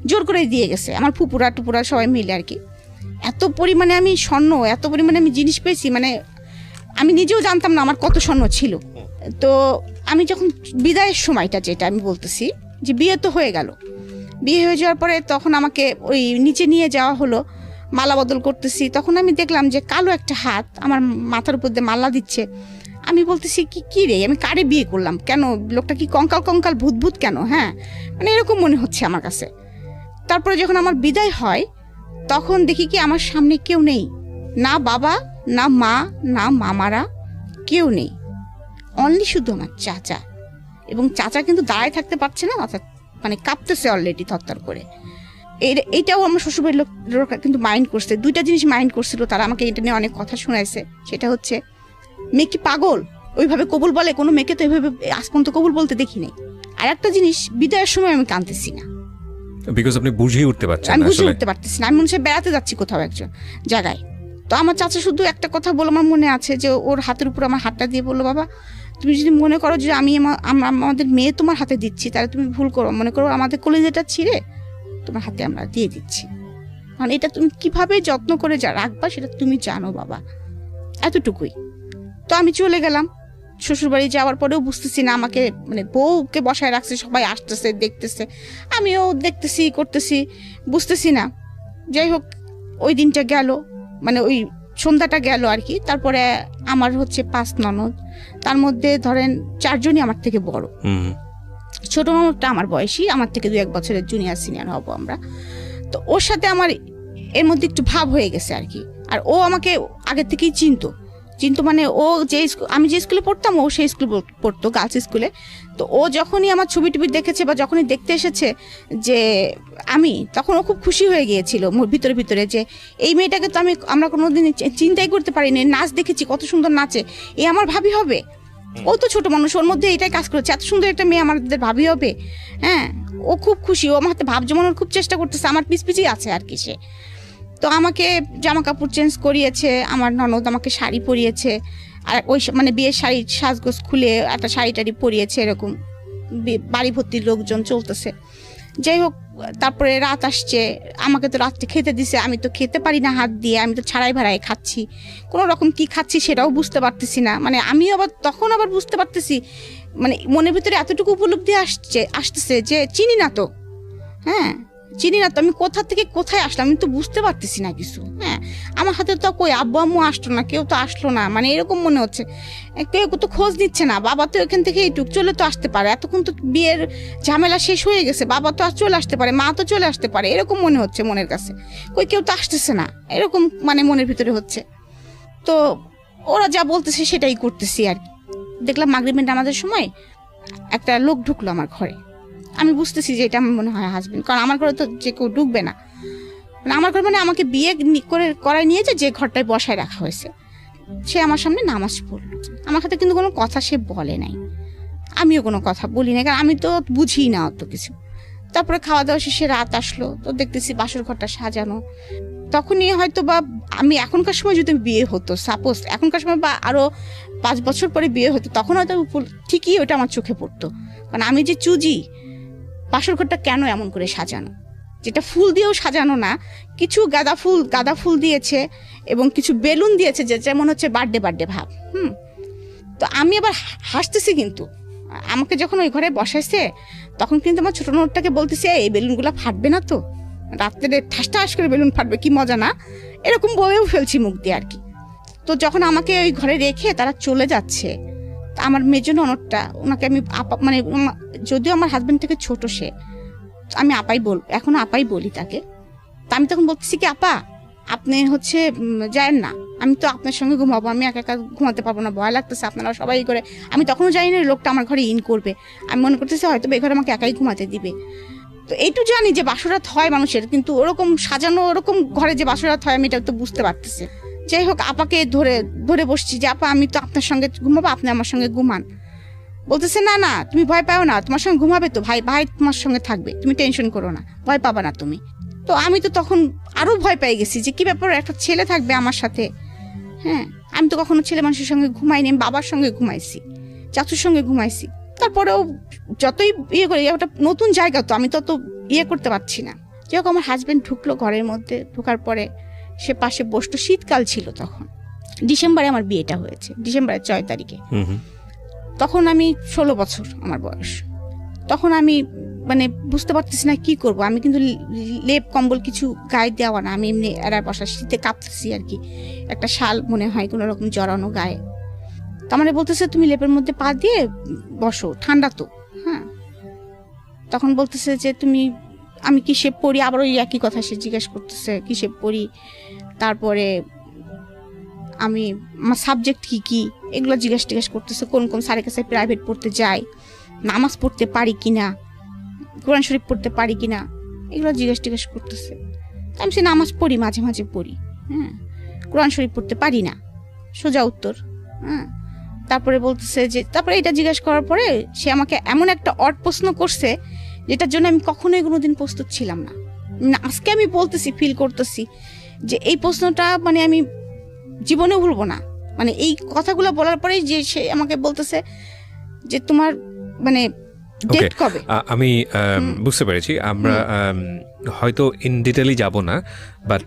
জোর করে দিয়ে গেছে, আমার ফুপুরা টুপুরা সবাই মিলে আর কি। এত পরিমাণে আমি স্বর্ণ, এত পরিমাণে আমি জিনিস পেয়েছি, মানে আমি নিজেও জানতাম না আমার কত স্বর্ণ ছিল। তো আমি যখন বিদায়ের সময়টা যেটা আমি বলতেছি, যে বিয়ে তো হয়ে গেল, বিয়ে হয়ে যাওয়ার পরে তখন আমাকে ওই নিচে নিয়ে যাওয়া হলো, মালা বদল করতেছি, তখন আমি দেখলাম যে কালো একটা হাত আমার মাথার উপর দিয়ে মালা দিচ্ছে। আমি বলতেছি কি রে, আমি কারে বিয়ে করলাম, কেন লোকটা কি কঙ্কাল ভূত কেন, হ্যাঁ মানে এরকম মনে হচ্ছে আমার কাছে। তারপরে যখন আমার বিদায় হয় তখন দেখি কি আমার সামনে কেউ নেই, না বাবা, না মা, না মামারা, কেউ নেই, অনলি শুধু আমার চাচা। এবং চাচা কিন্তু দাঁড়ায় থাকতে পারছে না, অর্থাৎ মানে কাঁপতেছে অলরেডি থরথর করে। এইটাও আমার শ্বশুরবাড়ির লোক কিন্তু মাইন্ড করছে, 2টা জিনিস মাইন্ড করছিল তারা, আমাকে এটা নিয়ে অনেক কথা শোনাইছে। সেটা হচ্ছে, মেয়ে কি পাগল, ওইভাবে কবুল বলে, কোনো মেয়েকে তো এইভাবে আজ পর্যন্ত কবুল বলতে দেখি নাই। আর একটা জিনিস, বিদায়ের সময় আমি কাঁদতেছি না, বিকজ আপনি বুঝেই উঠতে পারছেন না, আমি বুঝে উঠতে পারতেছি না, আমি মনে হচ্ছে বেড়াতে যাচ্ছি কোথাও একজন জায়গায়। তো আমার চাচা শুধু একটা কথা বলে, আমার মনে আছে যে ওর হাতের উপর আমার হাতটা দিয়ে বললো, বাবা তুমি যদি মনে করো যে আমি আমাদের মেয়ে তোমার হাতে দিচ্ছি, তাহলে তুমি ভুল করো, মনে করো আমাদের কলিজাটা ছিঁড়ে তোমার হাতে আমরা দিয়ে দিচ্ছি, কারণ এটা তুমি কিভাবে যত্ন করে রাখবা সেটা তুমি জানো বাবা, এতটুকুই। তো আমি চলে গেলাম। শ্বশুরবাড়ি যাওয়ার পরেও বুঝতেছি না, আমাকে মানে বউকে বসায় রাখছে, সবাই আসতেছে দেখতেছে, আমিও দেখতেছি করতেছি, বুঝতেছি না। যাই হোক, ওই দিনটা গেল, মানে ওই সন্ধ্যাটা গেল আর কি। তারপরে আমার হচ্ছে 5 ননদ, তার মধ্যে ধরেন 4 জনই আমার থেকে বড়। ছোট ননদটা আমার বয়সী, আমার থেকে 2-1 বছরের জুনিয়র সিনিয়র হব আমরা। তো ওর সাথে আমার এর মধ্যে একটু ভাব হয়ে গেছে আর কি। আর ও আমাকে আগে থেকেই চিনতো কিন্তু মানে ও আমি যে স্কুলে পড়তাম ও সেই স্কুলে পড়তো, গার্লস স্কুলে। তো ও যখনই আমার ছবি টবি দেখেছে বা যখনই দেখতে এসেছে যে আমি, তখন ও খুব খুশি হয়ে গিয়েছিল ভিতরে ভিতরে যে এই মেয়েটাকে তো আমরা কোনোদিন চিন্তাই করতে পারিনি, নাচ দেখেছি কত সুন্দর নাচে, এ আমার ভাবি হবে। ও তো ছোট মানুষ, ওর মধ্যে এটাই কাজ করেছে, এত সুন্দর একটা মেয়ে আমাদের ভাবি হবে। হ্যাঁ, ও খুব খুশি, ও আমার হাতে ভাব জমানোর খুব চেষ্টা করতেছে, আমার পিছিয়ে আছে আর কি সে। তো আমাকে জামা কাপড় চেঞ্জ করিয়েছে, আমার ননদ আমাকে শাড়ি পরিয়েছে, আর ওই মানে বিয়ের শাড়ি সাজগোজ খুলে একটা শাড়ি টাড়ি পরিয়েছে, এরকম বাড়ি ভর্তি লোকজন চলতেছে। যাই হোক, তারপরে রাত আসছে, আমাকে তো রাত্রে খেতে দিছে, আমি তো খেতে পারি না হাত দিয়ে, আমি তো ছাড়াই ভাড়াই খাচ্ছি, কোনো রকম কি খাচ্ছি সেটাও বুঝতে পারতেছি না। মানে আমি তখন আবার বুঝতে পারতেছি, মানে মনের ভিতরে এতটুকু উপলব্ধি আসতেছে যে চিনি না তো, হ্যাঁ চিনি না তো, আমি কোথা থেকে কোথায় আসলাম আমি তো বুঝতে পারতেছি না কিছু। হ্যাঁ, আমার হাতে তো কই আব্বু আম্মু আসলো না, কেউ তো আসলো না, মানে এরকম মনে হচ্ছে, কেউ তো খোঁজ নিচ্ছে না, বাবা তো এখান থেকে এইটুক চলে তো আসতে পারে, এতক্ষণ তো বিয়ের ঝামেলা শেষ হয়ে গেছে, বাবা তো আর চলে আসতে পারে, মা তো চলে আসতে পারে, এরকম মনে হচ্ছে মনের কাছে, কই কেউ তো আসতেছে না, এরকম মানে মনের ভিতরে হচ্ছে। তো ওরা যা বলতেছে সেটাই করতেছি আর কি। দেখলাম মাগরিবের নামাজের সময় একটা লোক ঢুকলো আমার ঘরে, আমি বুঝতেছি যে এটা আমার মনে হয় হাজবেন্ড, কারণ আমার ঘরে তো যে কেউ ঢুকবে না, মানে আমার ঘর মানে আমাকে বিয়ে করায় নিয়েছে যে ঘরটায় বসায় রাখা হয়েছে। সে আমার সামনে নামাজ পড়লো, আমার সাথে কিন্তু কোনো কথা সে বলে নাই, আমিও কোনো কথা বলি না, কারণ আমি তো বুঝি না অত কিছু। তারপরে খাওয়া দাওয়া শেষে রাত আসলো, তো দেখতেছি বাসর ঘরটা সাজানো। তখনই হয়তো বা আমি এখনকার সময় যদি বিয়ে হতো, সাপোজ এখনকার সময় বা আরো 5 বছর পরে বিয়ে হতো, তখন হয়তো ঠিকই ওটা আমার চোখে পড়তো, কারণ আমি যে চুজি বাসর ঘরটা কেন এমন করে সাজানো, যেটা ফুল দিয়েও সাজানো না, কিছু গাঁদা ফুল দিয়েছে এবং কিছু বেলুন দিয়েছে, যেটা মনে হচ্ছে বার্থডে ভাব। তো আমি আবার হাসতেছি, কিন্তু আমাকে যখন ওই ঘরে বসাইছে তখন কিন্তু আমার ছোট নোটটাকে বলতেছে এই বেলুনগুলো ফাটবে না তো, রাত্রে ঠাস করে বেলুন ফাটবে, কি মজা না, এরকম বলেও ফেলছি মুখ দিয়ে আর কি। তো যখন আমাকে ওই ঘরে রেখে তারা চলে যাচ্ছে, আমার মেয়ের জন্য ননদটা, ওনাকে আমি আপা, মানে যদিও আমার হাজবেন্ড থেকে ছোট সে, আমি এখনো আপাই বলি তাকে। তা আমি তখন বলতেছি কি আপা আপনি হচ্ছে যায়েন না, আমি তো আপনার সঙ্গে ঘুমাবো, আমি একা একা ঘুমাতে পারবো না, ভয় লাগতেছে, আপনারা সবাই করে। আমি তখনও জানি না লোকটা আমার ঘরে ইন করবে, আমি মনে করতেছি হয়তো এই ঘরে আমাকে একাই ঘুমাতে দিবে। তো এইটু জানি যে বাসরাত হয় মানুষের, কিন্তু ওরকম সাজানো ওরকম ঘরে যে বাসরাত হয় আমি এটা তো বুঝতে পারতেছি। যাই হোক, আপাকে ধরে বসছি যে আপা আমি তো আপনার সঙ্গে ঘুমাবো, আপনি আমার সঙ্গে ঘুমান। বলতেছে না তুমি ভয় পাও না, তোমার সঙ্গে ঘুমাবে তো, ভাই তোমার সঙ্গে থাকবে, তুমি টেনশন করো না, ভয় পাবা না তুমি। তো আমি তো তখন আরো ভয় পেয়ে গেছি যে কি ব্যাপার, একটা ছেলে থাকবে আমার সাথে। হ্যাঁ, আমি তো কখনো ছেলে মানুষের সঙ্গে ঘুমাইনি, আমি বাবার সঙ্গে ঘুমাইছি, চাচুর সঙ্গে ঘুমাইছি। তারপরেও যতই ইয়ে করি, ওটা নতুন জায়গা তো আমি তত ইয়ে করতে পারছি না। যাই হোক, আমার হাজবেন্ড ঢুকলো ঘরের মধ্যে, ঢোকার পরে সে পাশে বসতো, শীতকাল ছিল তখন, ডিসেম্বরে আমার বিয়েটা হয়েছে, ডিসেম্বরের 6 তারিখে। তখন আমি 16 বছর আমার বয়স। তখন আমি মানে বুঝতে পারতেছি না কি করব, আমি কিন্তু লেপ কম্বল কিছু গায়ে দেওয়া না, আমি এমনি এরা বসা, শীতে কাঁপতেছি আর কি, একটা শাল মনে হয় কোনো রকম জড়ানো গায়ে। তার মানে বলতেছে তুমি লেপের মধ্যে পা দিয়ে বসো, ঠান্ডা তো। হ্যাঁ, তখন বলতেছে যে আমি কিসে পড়ি, আবার ওই একই কথা সে জিজ্ঞেস করতেছে কিসে পড়ি, তারপরে আমি আমার সাবজেক্ট কি এগুলো জিজ্ঞেস করতেছে, কোন স্যারের কাছে প্রাইভেট পড়তে যাই, নামাজ পড়তে পারি কিনা, কোরআন শরীফ পড়তে পারি কিনা, এগুলো জিজ্ঞেস করতেছে। আমি সে নামাজ পড়ি, মাঝে মাঝে পড়ি, হ্যাঁ, কোরআন শরীফ পড়তে পারি না, সোজা উত্তর। হ্যাঁ, তারপরে বলতেছে যে, তারপরে এটা জিজ্ঞেস করার পরে সে আমাকে এমন একটা অড প্রশ্ন করছে যেটার জন্য আমি কখনোই কোনোদিন প্রস্তুত ছিলাম না। আজকে আমি বলতেছি, ফিল করতেছি যে এই প্রশ্নটা মানে আমি জীবনে ভুলবো না। মানে এই কথাগুলো বলার পরে যে সে আমাকে বলতেছে যে তোমার মানে ডেট কবে। আমি বুঝতে পেরেছি, আমরা হয়তো ইন ডিটেইলি যাব না, বাট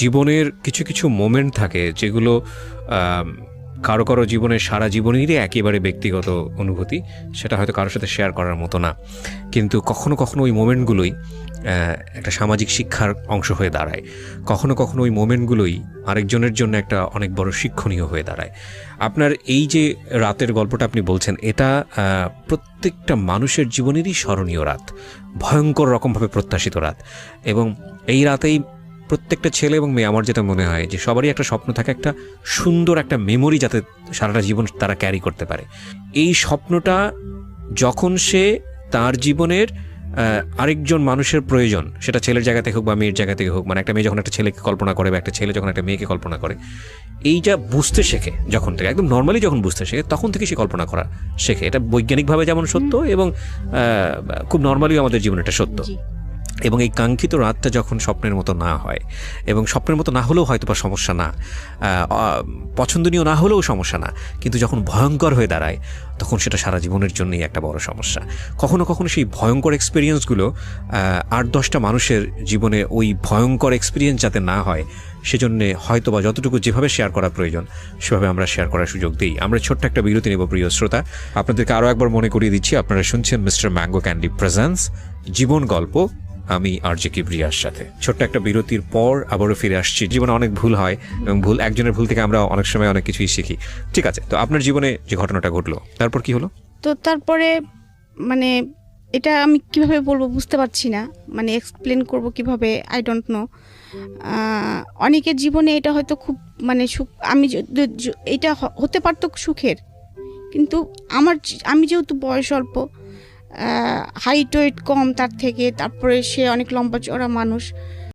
জীবনের কিছু মোমেন্ট থাকে যেগুলো কারো জীবনের সারা জীবনেরই একেবারে ব্যক্তিগত অনুভূতি, সেটা হয়তো কারোর সাথে শেয়ার করার মতো না, কিন্তু কখনো ওই মোমেন্টগুলোই একটা সামাজিক শিক্ষার অংশ হয়ে দাঁড়ায়, কখনো ওই মোমেন্টগুলোই আরেকজনের জন্য একটা অনেক বড় শিক্ষণীয় হয়ে দাঁড়ায়। আপনার এই যে রাতের গল্পটা আপনি বলছেন, এটা প্রত্যেকটা মানুষের জীবনেরই স্মরণীয় রাত, ভয়ঙ্কর রকমভাবে প্রত্যাশিত রাত, এবং এই রাতেই প্রত্যেকটা ছেলে এবং মেয়ে আমার যেটা মনে হয় যে সবারই একটা স্বপ্ন থাকে, একটা সুন্দর একটা মেমোরি যাতে সারাটা জীবন তারা ক্যারি করতে পারে। এই স্বপ্নটা যখন সে তার জীবনের আরেকজন মানুষের প্রয়োজন, সেটা ছেলের জায়গা থেকে হোক বা মেয়ের জায়গা থেকে হোক, মানে একটা মেয়ে যখন একটা ছেলেকে কল্পনা করে বা একটা ছেলে যখন একটা মেয়েকে কল্পনা করে, এইটা বুঝতে শেখে যখন থেকে, একদম নর্মালি যখন বুঝতে শেখে তখন থেকে সে কল্পনা করা শেখে। এটা বৈজ্ঞানিকভাবে যেমন সত্য এবং খুব নর্মালিও আমাদের জীবনে এটা সত্য। এবং এই কাঙ্ক্ষিত রাতটা যখন স্বপ্নের মতো না হয়, এবং স্বপ্নের মতো না হলেও হয়তো বা সমস্যা না, পছন্দনীয় না হলেও সমস্যা না, কিন্তু যখন ভয়ঙ্কর হয়ে দাঁড়ায় তখন সেটা সারা জীবনের জন্যই একটা বড় সমস্যা। কখনো কখনো সেই ভয়ঙ্কর এক্সপিরিয়েন্সগুলো 8-10টা মানুষের জীবনে ওই ভয়ঙ্কর এক্সপিরিয়েন্স যাতে না হয় সেজন্যে হয়তো বা যতটুকু যেভাবে শেয়ার করা প্রয়োজন সেভাবে আমরা শেয়ার করার সুযোগ দিই। আমরা ছোট্ট একটা বিরতি নেব প্রিয় শ্রোতা। আপনাদেরকে আরও একবার মনে করিয়ে দিচ্ছি, আপনারা শুনছেন মিস্টার ম্যাঙ্গো ক্যান্ডি প্রেজেন্স জীবন গল্প, আমি আরজে কিবরিয়ার সাথে। ছোট্ট একটা বিরতির পর আবারও ফিরে আসছি। জীবনে অনেক ভুল হয় এবং একজনের ভুল থেকে আমরা অনেক সময় অনেক কিছুই শিখি। ঠিক আছে, তো আপনার জীবনে যে ঘটনাটা ঘটলো তারপর কি হলো? তো তারপরে মানে এটা আমি কিভাবে বলবো বুঝতে পারছি না, মানে এক্সপ্লেন করব কিভাবে, আই ডোন্ট নো। অনেকের জীবনে এটা হয়তো খুব মানে সুখ, এটা হতে পারতো সুখের, কিন্তু আমি যেহেতু বয়স অল্প, হাইট ওয়েট কম তার থেকে, তারপরে সে অনেক লম্বা চড়া মানুষ,